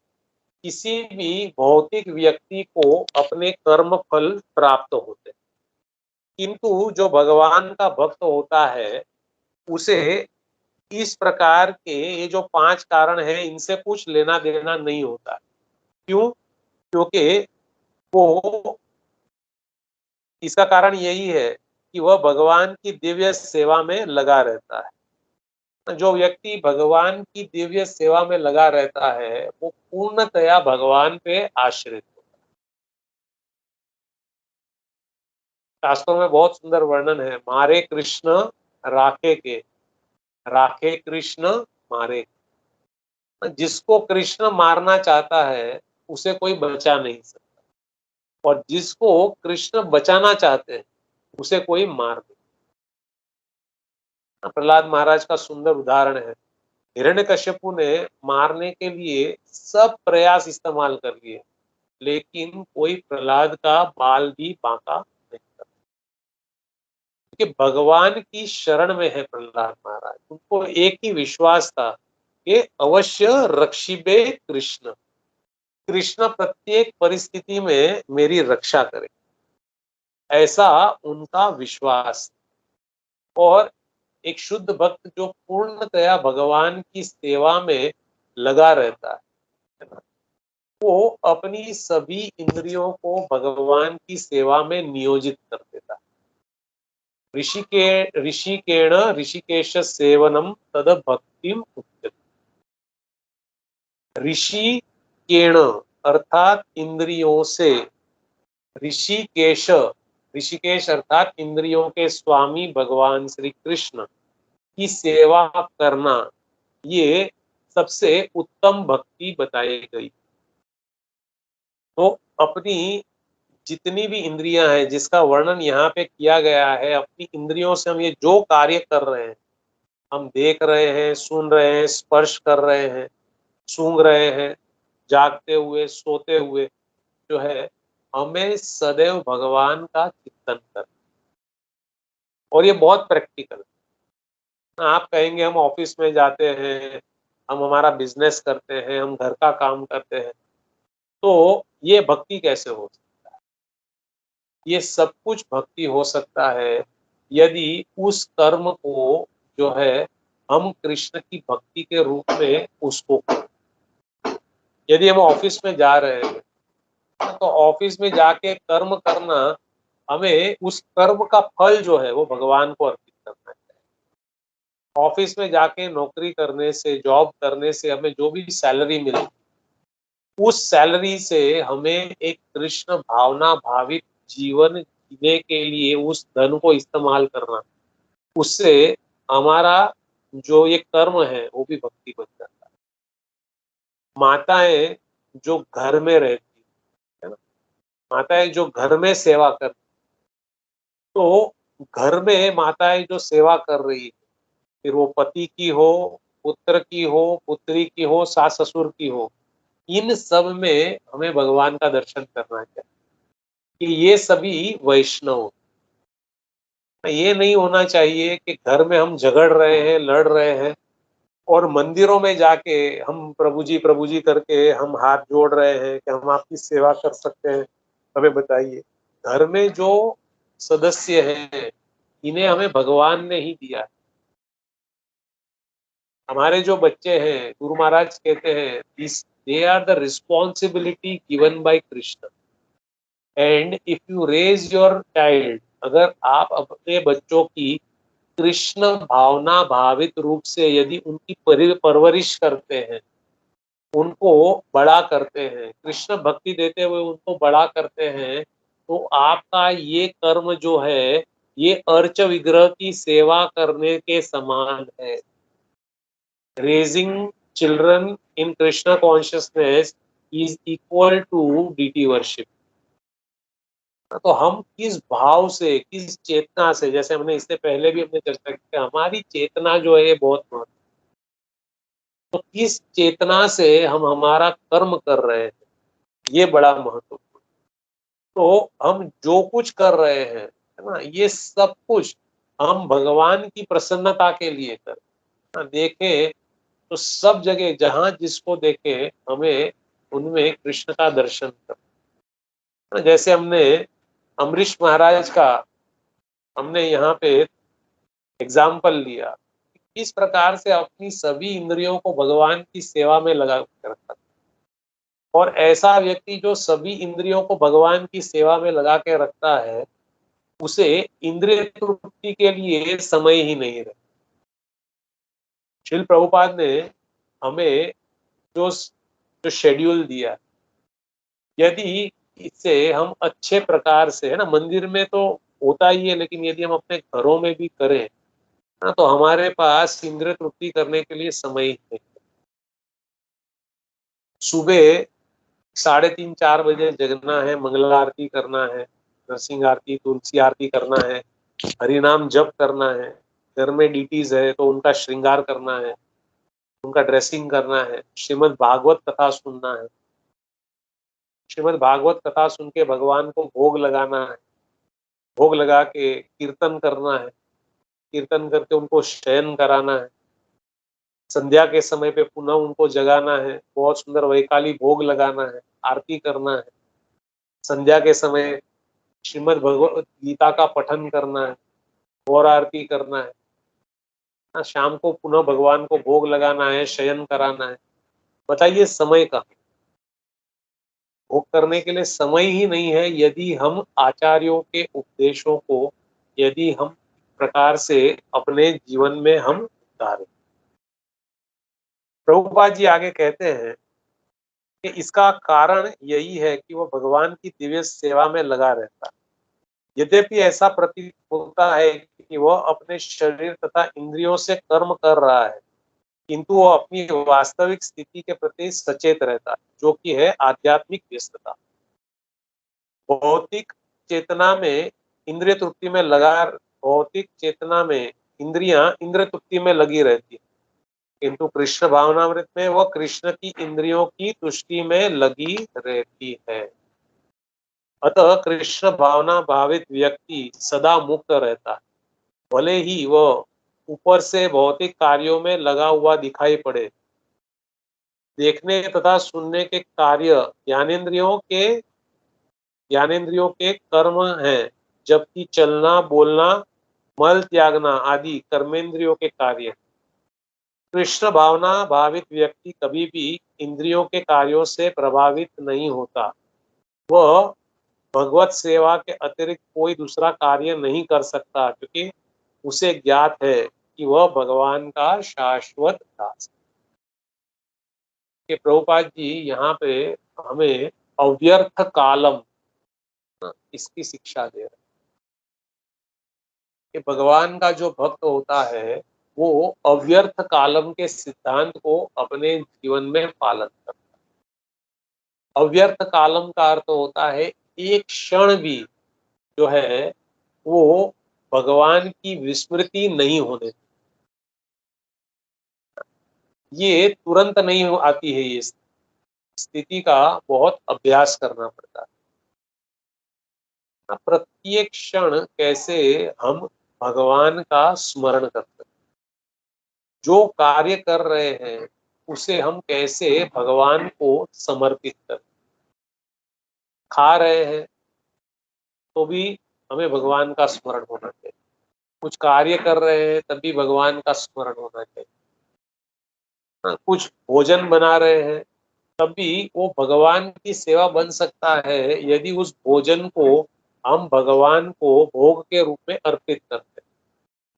किसी भी भौतिक व्यक्ति को अपने कर्म फल प्राप्त होते हैं। किंतु जो भगवान का भक्त होता है, उसे इस प्रकार के ये जो 5 कारण है, इनसे कुछ लेना देना नहीं होता। क्यों? क्योंकि वो, इसका कारण यही है कि वह भगवान की दिव्य सेवा में लगा रहता है। जो व्यक्ति भगवान की दिव्य सेवा में लगा रहता है, वो पूर्णतया भगवान पे आश्रित होता है। शास्त्रों में बहुत सुंदर वर्णन है, मारे कृष्ण राखे के, राखे कृष्ण मारे। जिसको कृष्ण मारना चाहता है, उसे कोई बचा नहीं सकता, और जिसको कृष्ण बचाना चाहते हैं, उसे कोई मार नहीं। प्रहलाद महाराज का सुंदर उदाहरण है। हिरण्यकश्यपु ने मारने के लिए सब प्रयास इस्तेमाल कर लिए, लेकिन कोई प्रहलाद का बाल भी बांका नहीं कर, क्योंकि भगवान की शरण में है प्रहलाद महाराज। उनको एक ही विश्वास था कि अवश्य रक्षिबे कृष्ण, कृष्ण प्रत्येक परिस्थिति में मेरी रक्षा करे, ऐसा उनका विश्वास। और एक शुद्ध भक्त जो पूर्णतया भगवान की सेवा में लगा रहता है, वो अपनी सभी इंद्रियों को भगवान की सेवा में नियोजित कर देता है। ऋषिकेण ऋषिकेश सेवनम तद भक्तिम उच्यते। ऋषिकेण अर्थात इंद्रियों से, ऋषिकेश, ऋषिकेश अर्थात इंद्रियों के स्वामी भगवान श्री कृष्ण की सेवा करना, ये सबसे उत्तम भक्ति बताई गई। तो अपनी जितनी भी इंद्रियां हैं, जिसका वर्णन यहाँ पे किया गया है, अपनी इंद्रियों से हम ये जो कार्य कर रहे हैं, हम देख रहे हैं, सुन रहे हैं, स्पर्श कर रहे हैं, सूंघ रहे हैं, जागते हुए, सोते हुए, जो है हमें सदैव भगवान का चिंतन कर। और ये बहुत प्रैक्टिकल, आप कहेंगे हम ऑफिस में जाते हैं, हम हमारा बिजनेस करते हैं, हम घर का काम करते हैं, तो ये भक्ति कैसे हो सकता है? ये सब कुछ भक्ति हो सकता है यदि उस कर्म को जो है हम कृष्ण की भक्ति के रूप में उसको करें। यदि हम ऑफिस में जा रहे हैं तो ऑफिस में जाके कर्म करना, हमें उस कर्म का फल जो है वो भगवान को अर्पित करना है। ऑफिस में जाके नौकरी करने से, जॉब करने से हमें जो भी सैलरी मिले, उस सैलरी से हमें एक कृष्ण भावना भावित जीवन जीने के लिए उस धन को इस्तेमाल करना, उससे हमारा जो ये कर्म है वो भी भक्ति बन जाता है। माताएं जो घर में रहती है ना, माताएं जो घर में सेवा करती, तो घर में माताएं जो सेवा कर रही है, फिर वो पति की हो, पुत्र की हो, पुत्री की हो, सास ससुर की हो, इन सब में हमें भगवान का दर्शन करना चाहिए कि ये सभी वैष्णव। ये नहीं होना चाहिए कि घर में हम झगड़ रहे हैं, लड़ रहे हैं, और मंदिरों में जाके हम प्रभु जी करके हम हाथ जोड़ रहे हैं कि हम आपकी सेवा कर सकते हैं, हमें बताइए। घर में जो सदस्य हैं, इन्हें हमें भगवान ने ही दिया है। हमारे जो बच्चे हैं, गुरु महाराज कहते हैं, they are the responsibility given by Krishna, and if you raise your child, अगर आप अपने बच्चों की कृष्ण भावना भावित रूप से यदि उनकी परवरिश करते हैं, उनको बड़ा करते हैं, कृष्ण भक्ति देते हुए उनको बड़ा करते हैं, तो आपका ये कर्म जो है ये अर्च विग्रह की सेवा करने के समान है। Raising children in Krishna consciousness is equal to deity worship. तो हम किस भाव से, किस चेतना से, जैसे हमने इससे पहले भी हमने चर्चा की, हमारी चेतना जो है ये बहुत महत्व, तो किस चेतना से हम हमारा कर्म कर रहे हैं, ये बड़ा महत्वपूर्ण। तो हम जो कुछ कर रहे हैं, है ना, ये सब कुछ हम भगवान की प्रसन्नता के लिए कर, देखें तो सब जगह जहां जिसको देखे हमें उनमें कृष्ण का दर्शन कर। जैसे हमने अमरीश महाराज का हमने यहाँ पे एग्जाम्पल लिया, किस प्रकार से अपनी सभी इंद्रियों को भगवान की सेवा में लगा कर रखा, और ऐसा व्यक्ति जो सभी इंद्रियों को भगवान की सेवा में लगा के रखता है, उसे इंद्रिय तृप्ति के लिए समय ही नहीं रहता। श्रील प्रभुपाद ने हमें जो जो शेड्यूल दिया, यदि इससे हम अच्छे प्रकार से, है ना, मंदिर में तो होता ही है, लेकिन यदि हम अपने घरों में भी करें ना, तो हमारे पास इंद्रिय तृप्ति करने के लिए समय ही नहीं। सुबह 3:30-4 बजे जगना है, मंगला आरती करना है, नरसिंह आरती, तुलसी आरती करना है, हरिनाम जप करना है, घर में डीटीज है तो उनका श्रृंगार करना है, उनका ड्रेसिंग करना है, श्रीमद् भागवत कथा सुनना है, श्रीमद् भागवत कथा सुन के भगवान को भोग लगाना है, भोग लगा के कीर्तन करना है, कीर्तन करके उनको शयन कराना है, संध्या के समय पे पुनः उनको जगाना है, बहुत सुंदर वैकाली भोग लगाना है, आरती करना है, संध्या के समय श्रीमद् भगवत गीता का पठन करना है, गौर आरती करना है, शाम को पुनः भगवान को भोग लगाना है, शयन कराना है। बताइए समय का भोग करने के लिए समय ही नहीं है यदि हम आचार्यों के उपदेशों को यदि हम प्रकार से अपने जीवन में हम उतारें। प्रभुपाद जी आगे कहते हैं कि इसका कारण यही है कि वह भगवान की दिव्य सेवा में लगा रहता है। यद्यपि ऐसा प्रतीत होता है कि वह अपने शरीर तथा इंद्रियों से कर्म कर रहा है, किंतु वह अपनी वास्तविक स्थिति के प्रति सचेत रहता है, जो कि है आध्यात्मिक व्यस्तता। भौतिक चेतना में इंद्रिय तृप्ति में लगा, भौतिक चेतना में इंद्रियां इंद्रिय तृप्ति में लगी रहती है, किंतु कृष्ण भावनामृत में वह कृष्ण की इंद्रियों की तुष्टि में लगी रहती है। अतः कृष्ण भावना भावित व्यक्ति सदा मुक्त रहता है, भले ही वह ऊपर से भौतिक कार्यों में लगा हुआ दिखाई पड़े, देखने तथा सुनने के कार्य ज्ञानेंद्रियों के कर्म हैं, जबकि चलना, बोलना, मल त्यागना आदि कर्मेंद्रियों के कार्य हैं। कृष्ण भावना भावित व्यक्ति कभी भी इंद्रियों के कार्यों से प्रभावित नहीं होता। वह भगवत सेवा के अतिरिक्त कोई दूसरा कार्य नहीं कर सकता, क्योंकि उसे ज्ञात है कि वह भगवान का शाश्वत दास है। कि प्रभुपाद जी यहाँ पे हमें अव्यर्थ कालम इसकी शिक्षा दे रहे हैं कि भगवान का जो भक्त होता है वो अव्यर्थ कालम के सिद्धांत को अपने जीवन में पालन करता है। अव्यर्थ कालम का अर्थ होता है एक क्षण भी जो है वो भगवान की विस्मृति नहीं होने। ये तुरंत नहीं आती है, ये स्थिति का बहुत अभ्यास करना पड़ता है। प्रत्येक क्षण कैसे हम भगवान का स्मरण करते हैं, जो कार्य कर रहे हैं उसे हम कैसे भगवान को समर्पित करते। खा रहे हैं तो भी हमें भगवान का स्मरण होना चाहिए, कुछ कार्य कर रहे हैं तब भी भगवान का स्मरण होना चाहिए, कुछ भोजन बना रहे हैं तब भी वो भगवान की सेवा बन सकता है यदि उस भोजन को हम भगवान को भोग के रूप में अर्पित करते हैं।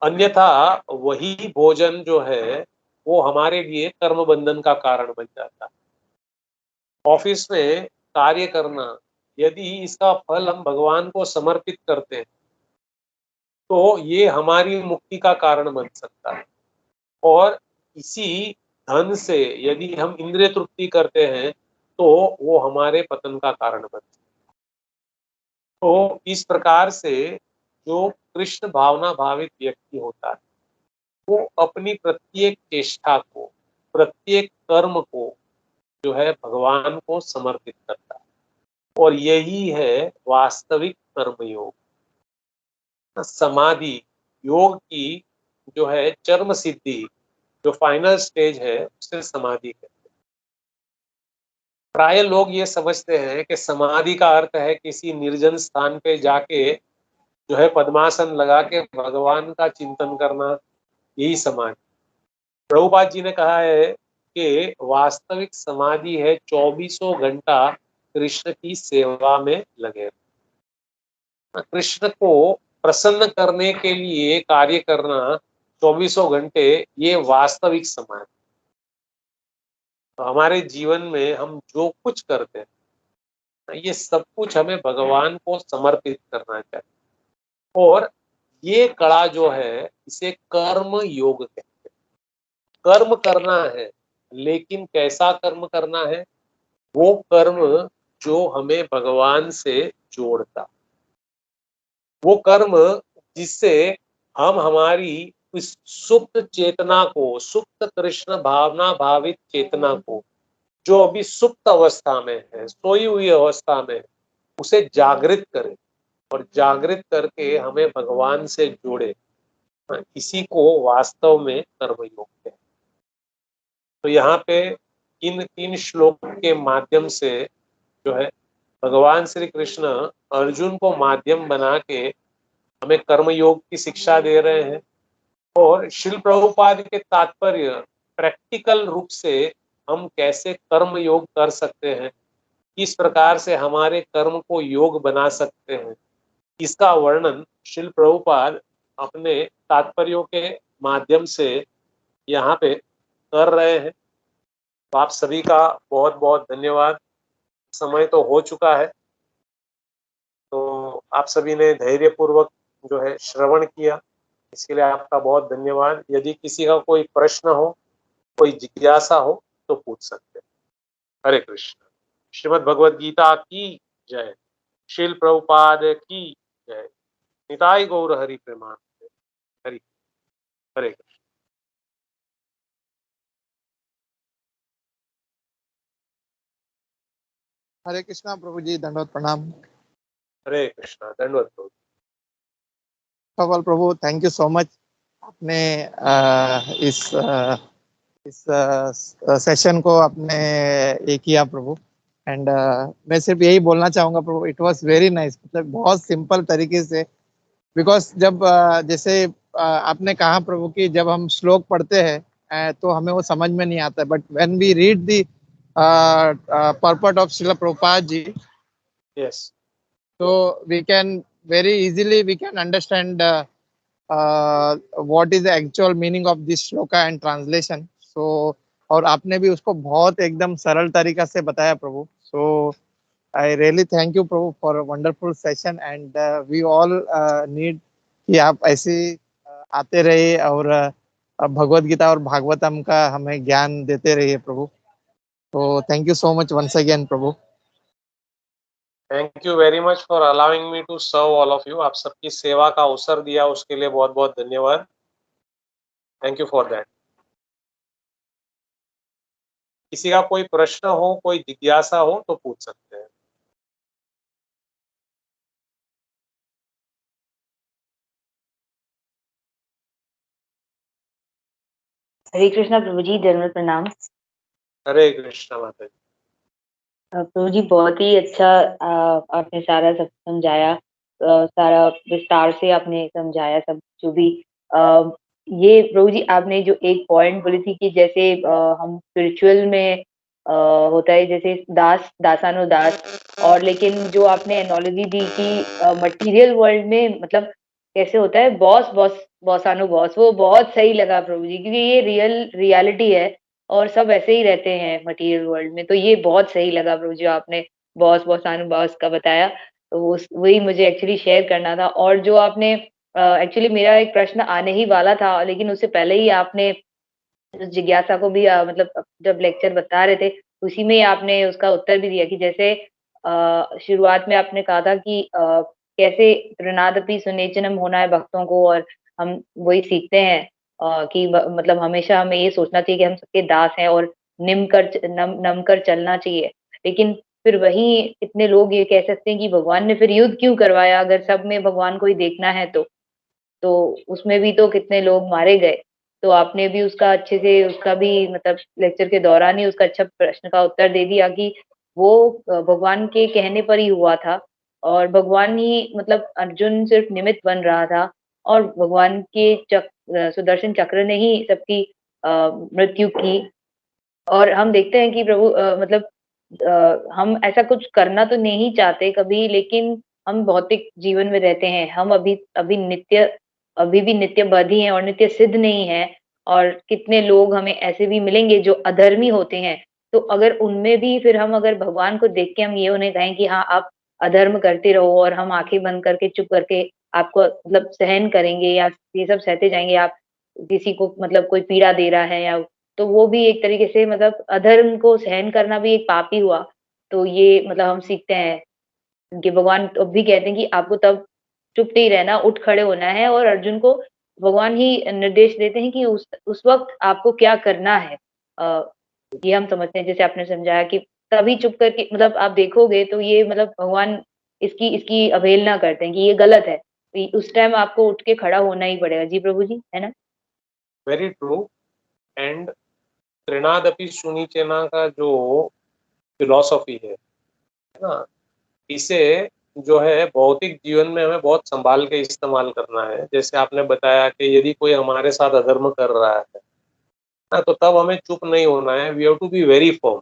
अन्यथा वही भोजन जो है वो हमारे लिए कर्म बंधन का कारण बन जाता है। ऑफिस में कार्य करना, यदि इसका फल हम भगवान को समर्पित करते हैं तो ये हमारी मुक्ति का कारण बन सकता है। और इसी धन से यदि हम इंद्रिय तृप्ति करते हैं तो वो हमारे पतन का कारण बन सकता है। तो इस प्रकार से जो कृष्ण भावना भावित व्यक्ति होता है वो अपनी प्रत्येक चेष्टा को, प्रत्येक कर्म को जो है भगवान को समर्पित करता है, और यही है वास्तविक कर्मयोग। समाधि योग की जो है चरम सिद्धि, जो फाइनल स्टेज है उसे समाधि कहते हैं। प्राय लोग ये समझते हैं कि समाधि का अर्थ है किसी निर्जन स्थान पे जाके जो है पद्मासन लगा के भगवान का चिंतन करना, यही समाधि। प्रभुपाद जी ने कहा है कि वास्तविक समाधि है 24 घंटा कृष्ण की सेवा में लगे, कृष्ण को प्रसन्न करने के लिए कार्य करना 24 घंटे, ये वास्तविक समाधि। तो हमारे जीवन में हम जो कुछ करते हैं ये सब कुछ हमें भगवान को समर्पित करना चाहिए। और ये कड़ा जो है इसे कर्म योग कहते हैं। कर्म करना है, लेकिन कैसा कर्म करना है? वो कर्म जो हमें भगवान से जोड़ता, वो कर्म जिससे हम हमारी इस सुप्त चेतना को, सुप्त कृष्ण भावना भावित चेतना को, जो अभी सुप्त अवस्था में है, सोई हुई अवस्था में है, उसे जागृत करें और जागृत करके हमें भगवान से जोड़े। इसी को वास्तव में कर्मयोग कहते हैं। तो यहाँ पे इन 3 श्लोक के माध्यम से जो है भगवान श्री कृष्ण अर्जुन को माध्यम बना के हमें कर्मयोग की शिक्षा दे रहे हैं। और श्रील प्रभुपाद के तात्पर्य प्रैक्टिकल रूप से हम कैसे कर्म योग कर सकते हैं, किस प्रकार से हमारे कर्म को योग बना सकते हैं, इसका वर्णन श्रील प्रभुपाद अपने तात्पर्यों के माध्यम से यहाँ पे कर रहे हैं। तो आप सभी का बहुत बहुत धन्यवाद। समय तो हो चुका है, तो आप सभी ने धैर्यपूर्वक जो है श्रवण किया, इसके लिए आपका बहुत धन्यवाद। यदि किसी का कोई प्रश्न हो, कोई जिज्ञासा हो तो पूछ सकते हैं। हरे कृष्ण। श्रीमद् भगवद गीता की जय। श्रील प्रभुपाद की जय। निताई गौर हरि प्रेमानंद। हरि हरे कृष्ण। हरे कृष्णा प्रभु जी, दंडवत प्रणाम। हरे कृष्णा, दंडवत प्रभु। कवल प्रभु, थैंक यू सो मच। आपने इस सेशन को आपने ये किया प्रभु। एंड मैं सिर्फ यही बोलना चाहूंगा प्रभु, इट वाज वेरी नाइस, मतलब बहुत सिंपल तरीके से। बिकॉज जब जैसे आपने कहा प्रभु कि जब हम श्लोक पढ़ते हैं तो हमें वो समझ में नहीं आता, but when we read the purport of Srila Prabhupada ji, Yes. so we can very easily we can understand what is the actual meaning of this shloka and translation. So और आपने भी उसको बहुत एकदम सरल तरीका से बताया प्रभु। So I really thank you Prabhu for a wonderful session, and we all need कि आप ऐसे आते रहिए और भगवत गीता और भागवतम का हमें ज्ञान देते रहिए प्रभु। तो thank you so much once again प्रभु। Thank you very much for allowing me to serve all of you. आप सबकी सेवा का अवसर दिया उसके लिए बहुत बहुत धन्यवाद। Thank you for that. किसी का कोई प्रश्न हो, कोई जिज्ञासा हो तो पूछ सकते हैं। हरे कृष्णा प्रभु जी, दंडवत प्रणाम। हरे कृष्णा माता जी। प्रभु जी बहुत ही अच्छा आपने सारा सब समझाया, सारा विस्तार से आपने समझाया सब जो भी। ये प्रभु जी आपने जो एक पॉइंट बोली थी कि जैसे हम स्पिरिचुअल में होता है जैसे दास दासानुदास, और लेकिन जो आपने एनोलॉजी दी कि मटेरियल वर्ल्ड में मतलब कैसे होता है बॉस बॉस बॉसानुबॉस, वो बहुत सही लगा प्रभु जी, क्योंकि ये रियलिटी है और सब ऐसे ही रहते हैं मटेरियल वर्ल्ड में। तो ये बहुत सही लगा प्रभु जी आपने बॉस बॉस का बताया, तो वही मुझे एक्चुअली शेयर करना था। और जो आपने एक्चुअली मेरा एक प्रश्न आने ही वाला था, लेकिन उससे पहले ही आपने उस जिज्ञासा को भी मतलब जब लेक्चर बता रहे थे उसी में ही आपने उसका उत्तर भी दिया कि जैसे शुरुआत में आपने कहा था कि कैसे त्रिनादपि सुनेचनम होना है भक्तों को, और हम वही सीखते हैं कि मतलब हमेशा हमें ये सोचना चाहिए कि हम सबके दास हैं और नम कर चलना चाहिए। लेकिन फिर वही इतने लोग ये कह सकते हैं कि भगवान ने फिर युद्ध क्यों करवाया अगर सब में भगवान को ही देखना है तो उसमें भी तो कितने लोग मारे गए। तो आपने भी उसका अच्छे से उसका भी मतलब लेक्चर के दौरान ही उसका अच्छा प्रश्न का उत्तर दे दिया कि वो भगवान के कहने पर ही हुआ था, और भगवान ही मतलब अर्जुन सिर्फ निमित्त बन रहा था, और भगवान के सुदर्शन चक्र ने ही सबकी मृत्यु की। और हम देखते हैं कि प्रभु मतलब हम ऐसा कुछ करना तो नहीं चाहते कभी, लेकिन हम भौतिक जीवन में रहते हैं, हम अभी भी नित्यवादी हैं और नित्य सिद्ध नहीं है। और कितने लोग हमें ऐसे भी मिलेंगे जो अधर्मी होते हैं, तो अगर उनमें भी फिर हम अगर भगवान को देख के हम ये उन्हें कहें कि हाँ आप अधर्म करते रहो, और हम आंखें बंद करके चुप करके आपको मतलब सहन करेंगे या ये सब सहते जाएंगे, आप किसी को मतलब कोई पीड़ा दे रहा है या, तो वो भी एक तरीके से मतलब अधर्म को सहन करना भी एक पाप ही हुआ। तो ये मतलब हम सीखते हैं कि भगवान तब भी कहते हैं कि आपको तब चुप नहीं रहना, उठ खड़े होना है, और अर्जुन को भगवान ही निर्देश देते हैं कि उस वक्त आपको क्या करना है। ये हम समझते हैं जैसे आपने समझाया कि तभी चुप करके मतलब आप देखोगे तो ये मतलब भगवान इसकी इसकी अवहेलना करते हैं कि ये गलत है, तो उस टाइम आपको उठ के खड़ा होना ही पड़ेगा। जी प्रभु जी, है ना? Very true. एंड त्रिनादपि सुनीचेना का जो फिलॉसफी है ना, इसे जो है भौतिक जीवन में हमें बहुत संभाल के इस्तेमाल करना है। जैसे आपने बताया कि यदि कोई हमारे साथ अधर्म कर रहा है ना, तो तब हमें चुप नहीं होना है। We have to be very firm,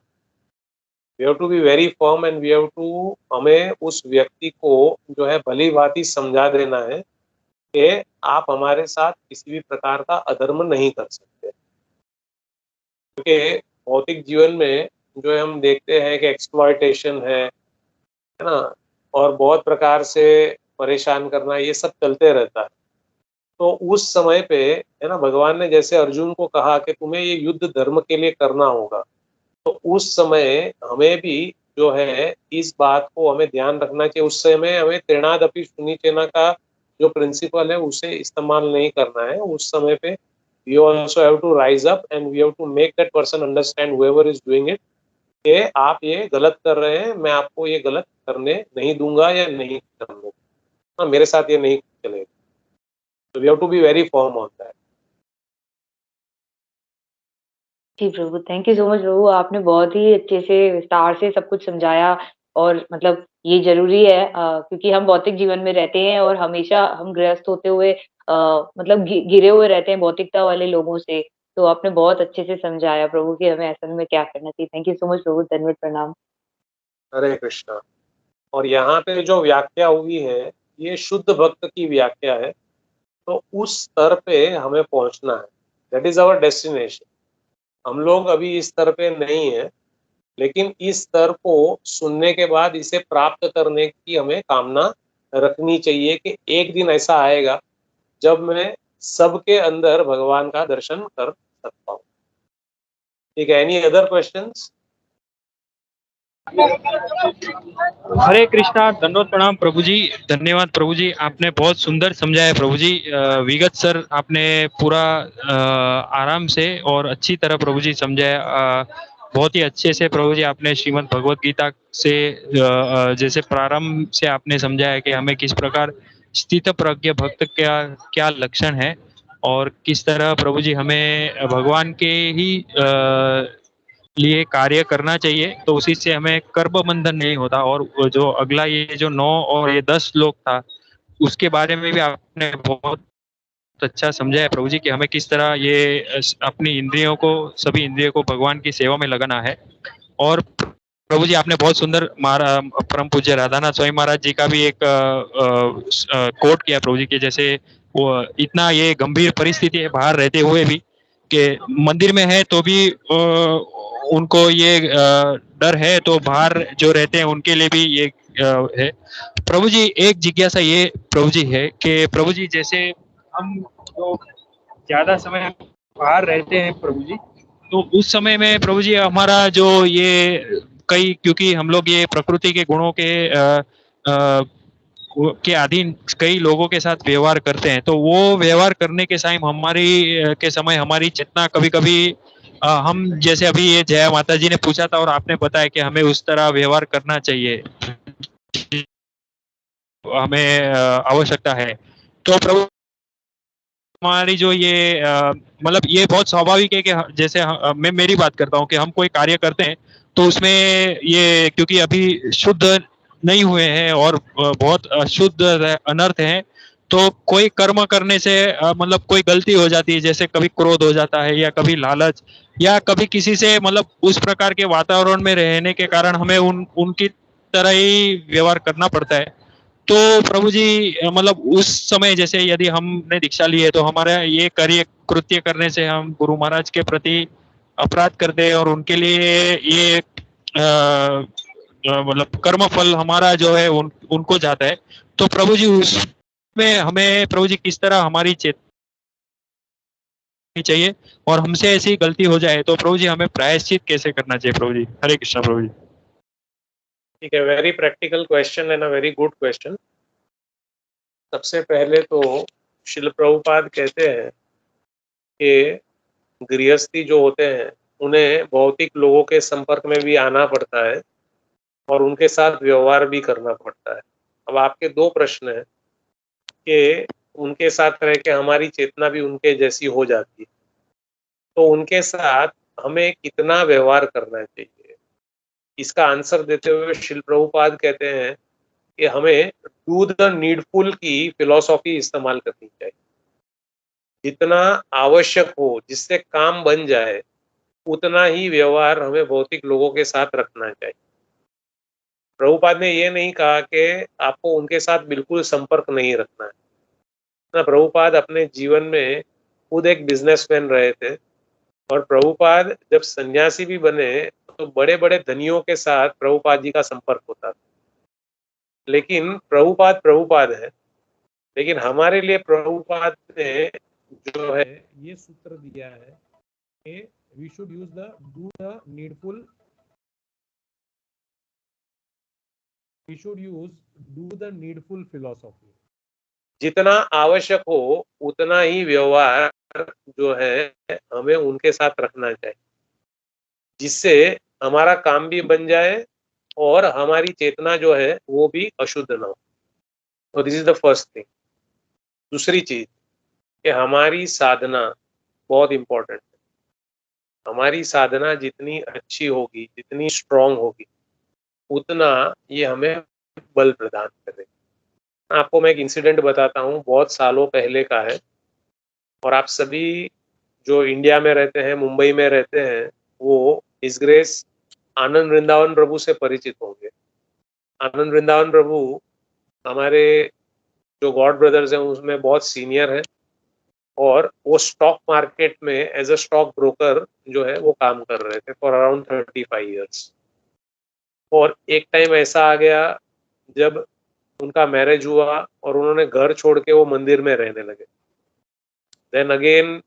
we have to be very firm and we have to, हमें उस व्यक्ति को जो है भली भांति समझा देना है कि आप हमारे साथ किसी भी प्रकार का अधर्म नहीं कर सकते। क्योंकि भौतिक जीवन में जो है हम देखते हैं कि एक्सप्लॉयटेशन है ना, और बहुत प्रकार से परेशान करना, ये सब चलते रहता है। तो उस समय पे है ना, भगवान ने जैसे अर्जुन को कहा कि तुम्हें ये युद्ध धर्म के लिए करना होगा, तो उस समय हमें भी जो है इस बात को हमें ध्यान रखना चाहिए। उस समय हमें त्रिनादपि सुनीचेना का जो प्रिंसिपल है उसे इस्तेमाल नहीं करना है। उस समय पे we also have to rise up and we have to make that person understand whoever is doing it कि आप ये गलत कर रहे हैं, मैं आपको ये गलत करने नहीं दूंगा या नहीं करने, हाँ मेरे साथ ये नहीं चलेगा। तो we have to be very firm on that. जी प्रभु, थैंक यू सो मच प्रभु। आपने बहुत ही अच्छे से विस्तार से सब कुछ समझाया और मतलब ये ज़रूरी है क्योंकि हम भौतिक जीवन में रहते हैं और हमेशा हम गृहस्थ होते हुए मतलब घिरे हुए रहते हैं भौतिकता वाले लोगों से। तो आपने बहुत अच्छे से समझाया प्रभु कि हमें ऐसे में क्या करना चाहिए। थैंक यू सो मच प्रभु, धन्यवाद, प्रणाम। हरे कृष्णा। और यहाँ पे जो व्याख्या हुई है ये शुद्ध भक्त की व्याख्या है, तो उस स्तर पे हमें पहुंचना है। That is our destination. हम लोग अभी इस स्तर पे नहीं है, लेकिन इस स्तर को सुनने के बाद इसे प्राप्त करने की हमें कामना रखनी चाहिए कि एक दिन ऐसा आएगा जब मैं सबके अंदर भगवान का दर्शन कर सकता हूँ। ठीक है, एनी अदर क्वेश्चंस? हरे कृष्णा, दंडोत प्रणाम प्रभु जी। धन्यवाद प्रभु जी, आपने बहुत सुंदर समझाया प्रभु जी। विगत सर आपने पूरा आराम से और अच्छी तरह प्रभु जी समझाया। बहुत ही अच्छे से प्रभु जी आपने श्रीमद् भगवत गीता से जैसे प्रारंभ से आपने समझाया कि हमें किस प्रकार स्थित प्रज्ञ भक्त क्या क्या लक्षण है और किस तरह प्रभु जी हमें भगवान के ही लिए कार्य करना चाहिए, तो उसी से हमें कर्म बंधन नहीं होता। और वो जो अगला ये जो 9 और ये 10 श्लोक था उसके बारे में भी आपने बहुत अच्छा समझा है प्रभु जी कि हमें किस तरह ये अपनी इंद्रियों को सभी इंद्रियों को भगवान की सेवा में लगाना है। और प्रभु जी आपने बहुत सुंदर परम पूज्य राधानाथ स्वामी महाराज जी का भी एक कोट किया प्रभु जी के, जैसे वो इतना ये गंभीर परिस्थिति है बाहर रहते हुए भी कि मंदिर में है तो भी उनको ये डर है, तो बाहर जो रहते हैं उनके लिए भी ये है। प्रभु जी एक जिज्ञासा ये प्रभु जी है कि प्रभु जी जैसे हम तो ज्यादा समय बाहर रहते हैं प्रभु जी, तो उस समय में प्रभु जी हमारा जो ये कई क्योंकि हम लोग ये प्रकृति के गुणों के के अधीन कई लोगों के साथ व्यवहार करते हैं, तो वो व्यवहार करने के समय हमारी चेतना कभी कभी हम जैसे अभी ये जया माता जी ने पूछा था और आपने बताया कि हमें उस तरह व्यवहार करना चाहिए, हमें आवश्यकता है। तो प्रभु हमारी जो ये मतलब ये बहुत स्वाभाविक है कि जैसे मैं मेरी बात करता हूँ कि हम कोई कार्य करते हैं तो उसमें ये क्योंकि अभी शुद्ध नहीं हुए हैं और बहुत अशुद्ध अनर्थ हैं, तो कोई कर्म करने से मतलब कोई गलती हो जाती है, जैसे कभी क्रोध हो जाता है या कभी लालच या कभी किसी से मतलब उस प्रकार के वातावरण में रहने के कारण हमें उनकी तरह ही व्यवहार करना पड़ता है। तो प्रभु जी मतलब उस समय जैसे यदि हमने दीक्षा ली है तो हमारा ये कार्य कृत्य करने से हम गुरु महाराज के प्रति अपराध करते हैं और उनके लिए ये मतलब कर्म फल हमारा जो है उनको जाता है। तो प्रभु जी उसमें हमें प्रभु जी किस तरह हमारी चेतनी चाहिए और हमसे ऐसी गलती हो जाए तो प्रभु जी हमें प्रायश्चित कैसे करना चाहिए प्रभु जी। हरे कृष्णा प्रभु जी। ठीक है, very practical question and a very good question. सबसे पहले तो शिल प्रभुपाद कहते हैं कि गृहस्थी जो होते हैं उन्हें भौतिक लोगों के संपर्क में भी आना पड़ता है और उनके साथ व्यवहार भी करना पड़ता है। अब आपके दो प्रश्न हैं कि उनके साथ रह के हमारी चेतना भी उनके जैसी हो जाती है, तो उनके साथ हमें कितना व्यवहार करना चाहिए, इसका आंसर देते हुए शिल प्रभुपाद कहते हैं कि हमें डू द नीडफुल की फिलॉसफी इस्तेमाल करनी चाहिए। जितना आवश्यक हो, जिससे काम बन जाए, उतना ही व्यवहार हमें भौतिक लोगों के साथ रखना चाहिए। प्रभुपाद ने ये नहीं कहा कि आपको उनके साथ बिल्कुल संपर्क नहीं रखना है ना। प्रभुपाद अपने जीवन में खुद एक बिजनेसमैन रहे थे और प्रभुपाद जब सन्यासी भी बने तो बड़े बड़े धनियों के साथ प्रभुपाद जी का संपर्क होता था। लेकिन प्रभुपाद प्रभुपाद है, लेकिन हमारे लिए प्रभुपाद ने जो है ये सूत्र दिया है कि we should use the do the needful, we should use do the needful philosophy। जितना आवश्यक हो उतना ही व्यवहार जो है हमें उनके साथ रखना चाहिए, जिससे हमारा काम भी बन जाए और हमारी चेतना जो है वो भी अशुद्ध ना हो। तो this is the first thing. दूसरी चीज कि हमारी साधना बहुत इंपॉर्टेंट है। हमारी साधना जितनी अच्छी होगी, जितनी स्ट्रांग होगी, उतना ये हमें बल प्रदान करेगा। आपको मैं एक इंसिडेंट बताता हूँ, बहुत सालों पहले का है, और आप सभी जो इंडिया में रहते हैं, मुंबई में रहते हैं, वो इस ग्रेस आनंद वृंदावन प्रभु से परिचित होंगे। आनंद वृंदावन प्रभु हमारे जो गॉड ब्रदर्स हैं उसमें बहुत सीनियर है, और वो स्टॉक मार्केट में एज अ स्टॉक ब्रोकर जो है वो काम कर रहे थे फॉर अराउंड 35 ईयर्स। और एक टाइम ऐसा आ गया जब उनका मैरिज हुआ और उन्होंने घर छोड़ के वो मंदिर में रहने लगे। Then again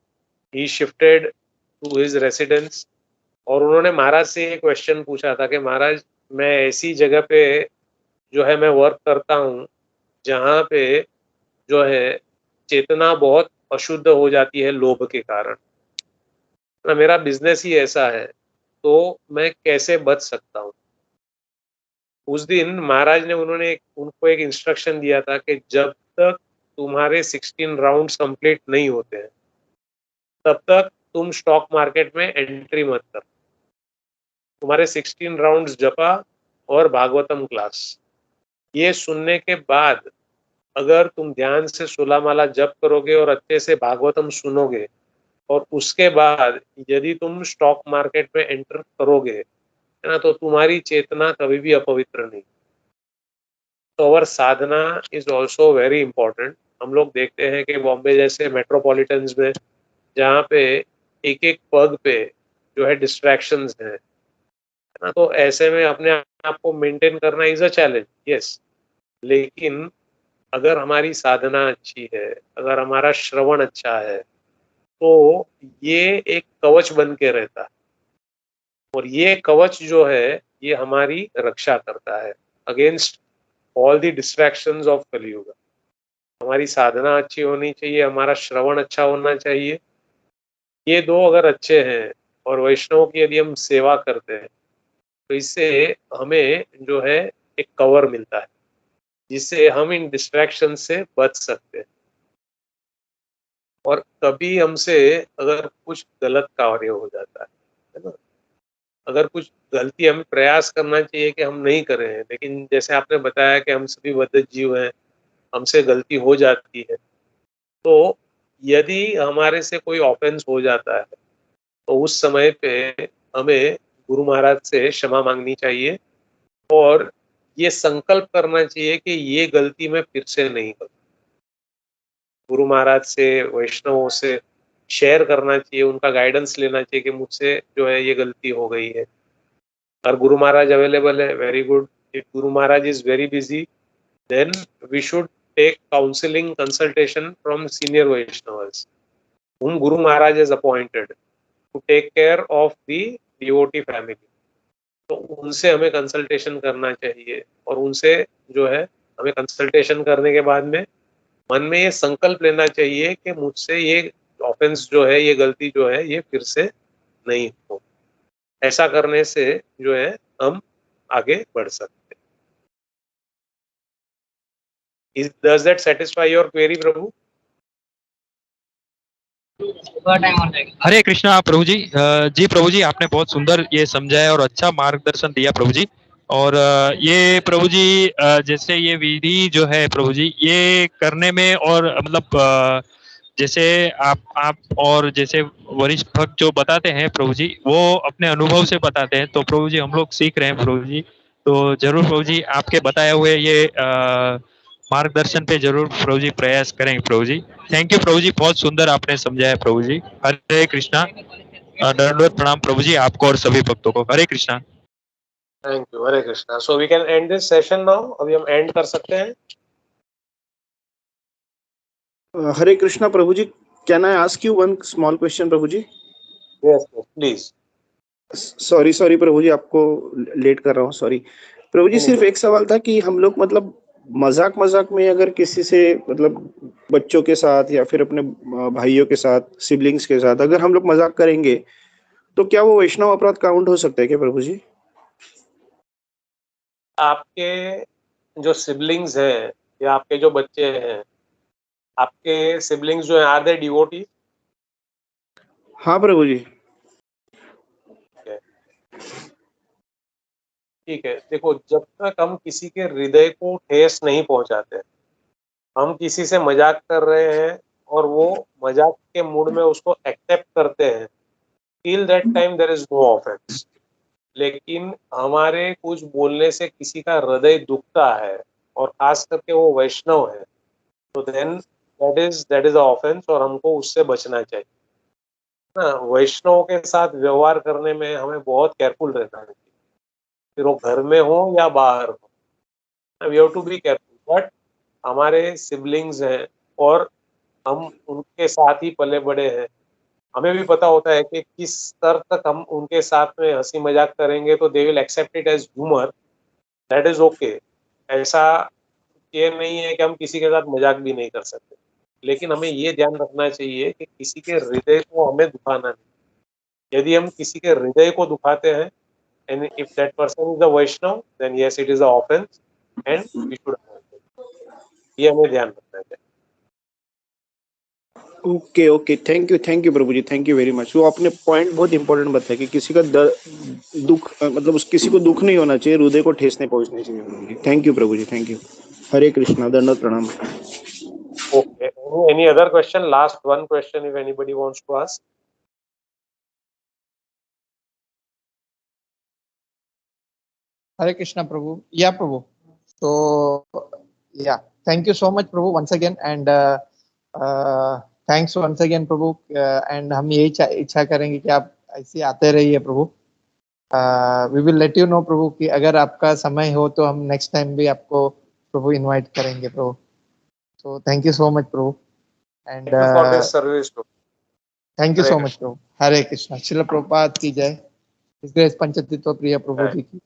he shifted to his residence, और उन्होंने महाराज से एक क्वेश्चन पूछा था कि महाराज, मैं ऐसी जगह पे जो है मैं वर्क करता हूँ जहाँ पे जो है चेतना बहुत अशुद्ध हो जाती है लोभ के कारण, ना मेरा बिजनेस ही ऐसा है, तो मैं कैसे बच सकता हूँ। उस दिन महाराज ने उनको एक इंस्ट्रक्शन दिया था कि जब तक तुम्हारे 16 राउंड्स कंप्लीट नहीं होते हैं तब तक तुम स्टॉक मार्केट में एंट्री मत कर। तुम्हारे 16 राउंड्स जपा और भागवतम क्लास, ये सुनने के बाद अगर तुम ध्यान से सुलामाला जप करोगे और अच्छे से भागवतम सुनोगे, और उसके बाद यदि तुम स्टॉक मार्केट में एंटर करोगे, है ना, तो तुम्हारी चेतना कभी भी अपवित्र नहीं। तो अवर साधना इज ऑल्सो वेरी इंपॉर्टेंट। हम लोग देखते हैं कि बॉम्बे जैसे मेट्रोपॉलिटन्स में जहाँ पे एक एक पग पे जो है डिस्ट्रैक्शंस है ना, तो ऐसे में अपने आप को मेंटेन करना इज अ चैलेंज, यस। लेकिन अगर हमारी साधना अच्छी है, अगर हमारा श्रवण अच्छा है, तो ये एक कवच बन के रहता है, और ये कवच जो है ये हमारी रक्षा करता है against all the distractions of Kaliyuga. हमारी साधना अच्छी होनी चाहिए, हमारा श्रवण अच्छा होना चाहिए। ये दो अगर अच्छे हैं, और वैष्णव की यदि हम सेवा करते हैं, तो इससे हमें जो है एक कवर मिलता है जिससे हम इन डिस्ट्रैक्शन से बच सकते हैं। और कभी हमसे अगर कुछ गलत कार्य हो जाता है ना, अगर कुछ गलती हमें प्रयास करना चाहिए कि हम नहीं करें, लेकिन जैसे आपने बताया कि हम सभी बद्ध जीव हैं, हमसे गलती हो जाती है, तो यदि हमारे से कोई ऑफेंस हो जाता है तो उस समय पे हमें गुरु महाराज से क्षमा मांगनी चाहिए, और ये संकल्प करना चाहिए कि ये गलती मैं फिर से नहीं करूँ। गुरु महाराज से, वैष्णवों से शेयर करना चाहिए, उनका गाइडेंस लेना चाहिए कि मुझसे जो है ये गलती हो गई है। और गुरु महाराज अवेलेबल है, very good. If Guru Maharaj is very busy, then we should take counselling consultation from senior Vaishnavas whom Guru Maharaj has appointed to take care of the devotee family. तो उनसे हमें कंसल्टेशन करना चाहिए, और उनसे जो है हमें कंसल्टेशन करने के बाद में मन में ये संकल्प लेना चाहिए कि मुझसे ये ऑफेंस जो है, ये गलती जो है, ये फिर से नहीं हो। ऐसा करने से जो है हम आगे बढ़ सकते हैं। Does that satisfy your query, प्रभु? हरे कृष्णा प्रभु जी। जी प्रभु जी, आपने बहुत सुंदर ये समझाया और अच्छा मार्गदर्शन दिया प्रभु जी। और ये प्रभु जी जैसे ये विधि जो है प्रभु जी, ये करने में और मतलब जैसे आप और जैसे वरिष्ठ भक्त जो बताते हैं प्रभु जी, वो अपने अनुभव से बताते हैं, तो प्रभु जी हम लोग सीख रहे हैं प्रभु जी। तो जरूर प्रभु जी आपके बताए हुए ये मार्गदर्शन पे जरूर प्रभु जी प्रयास करेंगे प्रभु जी। थैंक यू प्रभु जी, बहुत सुंदर आपने समझाया प्रभु जी। हरे कृष्णा। दंडवत प्रणाम प्रभु जी आपको और सभी भक्तों को। Hare Krishna. Thank you, Hare Krishna. So we can end this session now. अभी हम एंड कर सकते हैं। Hare Krishna, Prabhuji. Can I ask you one small question, Prabhuji? Yes, please. Sorry, Prabhuji, आपको लेट कर रहा हूँ, सॉरी। प्रभुजी सिर्फ एक सवाल था कि हम लोग मतलब मजाक में अगर किसी से मतलब बच्चों के साथ या फिर अपने भाइयों के साथ, सिबलिंग्स के साथ अगर हम लोग मजाक करेंगे तो क्या वो वैष्णव अपराध काउंट हो सकता है क्या प्रभुजी? आपके जो सिबलिंग्स हैं या आपके जो बच्चे हैं, आपके सिबलिंग्स जो हैं, आर दे डिवोटी? हाँ प्रभुजी। ठीक है, देखो जब तक हम किसी के हृदय को ठेस नहीं पहुंचाते, हम किसी से मजाक कर रहे हैं और वो मजाक के मूड में उसको एक्सेप्ट करते हैं, till that time there is no offence. लेकिन हमारे कुछ बोलने से किसी का हृदय दुखता है और खास करके वो वैष्णव है, तो देन दैट इज ऑफेंस और हमको उससे बचना चाहिए ना। वैष्णव के साथ व्यवहार करने में हमें बहुत केयरफुल रहना चाहिए, फिर वो घर में हो या बाहर हो, we have to be careful. But हमारे सिबलिंग्स हैं और हम उनके साथ ही पले बड़े हैं, हमें भी पता होता है कि किस स्तर तक हम उनके साथ में हंसी मजाक करेंगे तो they will accept it as humour, that is okay. ऐसा ये नहीं है कि हम किसी के साथ मजाक भी नहीं कर सकते, लेकिन हमें ये ध्यान रखना चाहिए कि किसी के हृदय को हमें दुखाना नहीं। यदि हम किसी के हृदय को दुखाते हैं and if that person is a Vaishnava, then yes it is a offence and we should, ये हमें ध्यान रखना चाहिए। ओके ओके, थैंक यू प्रभु जी, थैंक यू वेरी मच। वो आपने पॉइंट बहुत इंपॉर्टेंट बताया कि किसी का दुख मतलब उस किसी को दुख नहीं होना चाहिए, हृदय को ठेस नहीं पहुंचनी चाहिए प्रभु जी। थैंक यू प्रभु जी, थैंक यू। हरे कृष्णा, दंडवत प्रणाम। Okay. Any other question? Last one question, if anybody wants to ask. Hare Krishna, Prabhu. Yeah, Prabhu. So, yeah, thank you so much, Prabhu, once again, and thanks once again, Prabhu. And हम यही इच्छा करेंगे कि आप ऐसे आते रहिए, प्रभु। We will let you know, प्रभु, कि अगर आपका समय हो तो हम नेक्स्ट टाइम भी आपको, प्रभु, इनवाइट करेंगे, प्रभु। So, thank you so much, Prabhu, and Thank you for this service too. thank you Hare so much, Krishna. प्रभु। हरे कृष्णा। श्रील प्रभुपाद की जय। इस ग्रेस पंचतत्व प्रिय प्रभु जी की।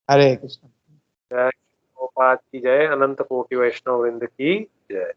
हरे कृष्णा। जय प्रभुपाद की जय, अनंत कोटि वैष्णव वृंद की जय।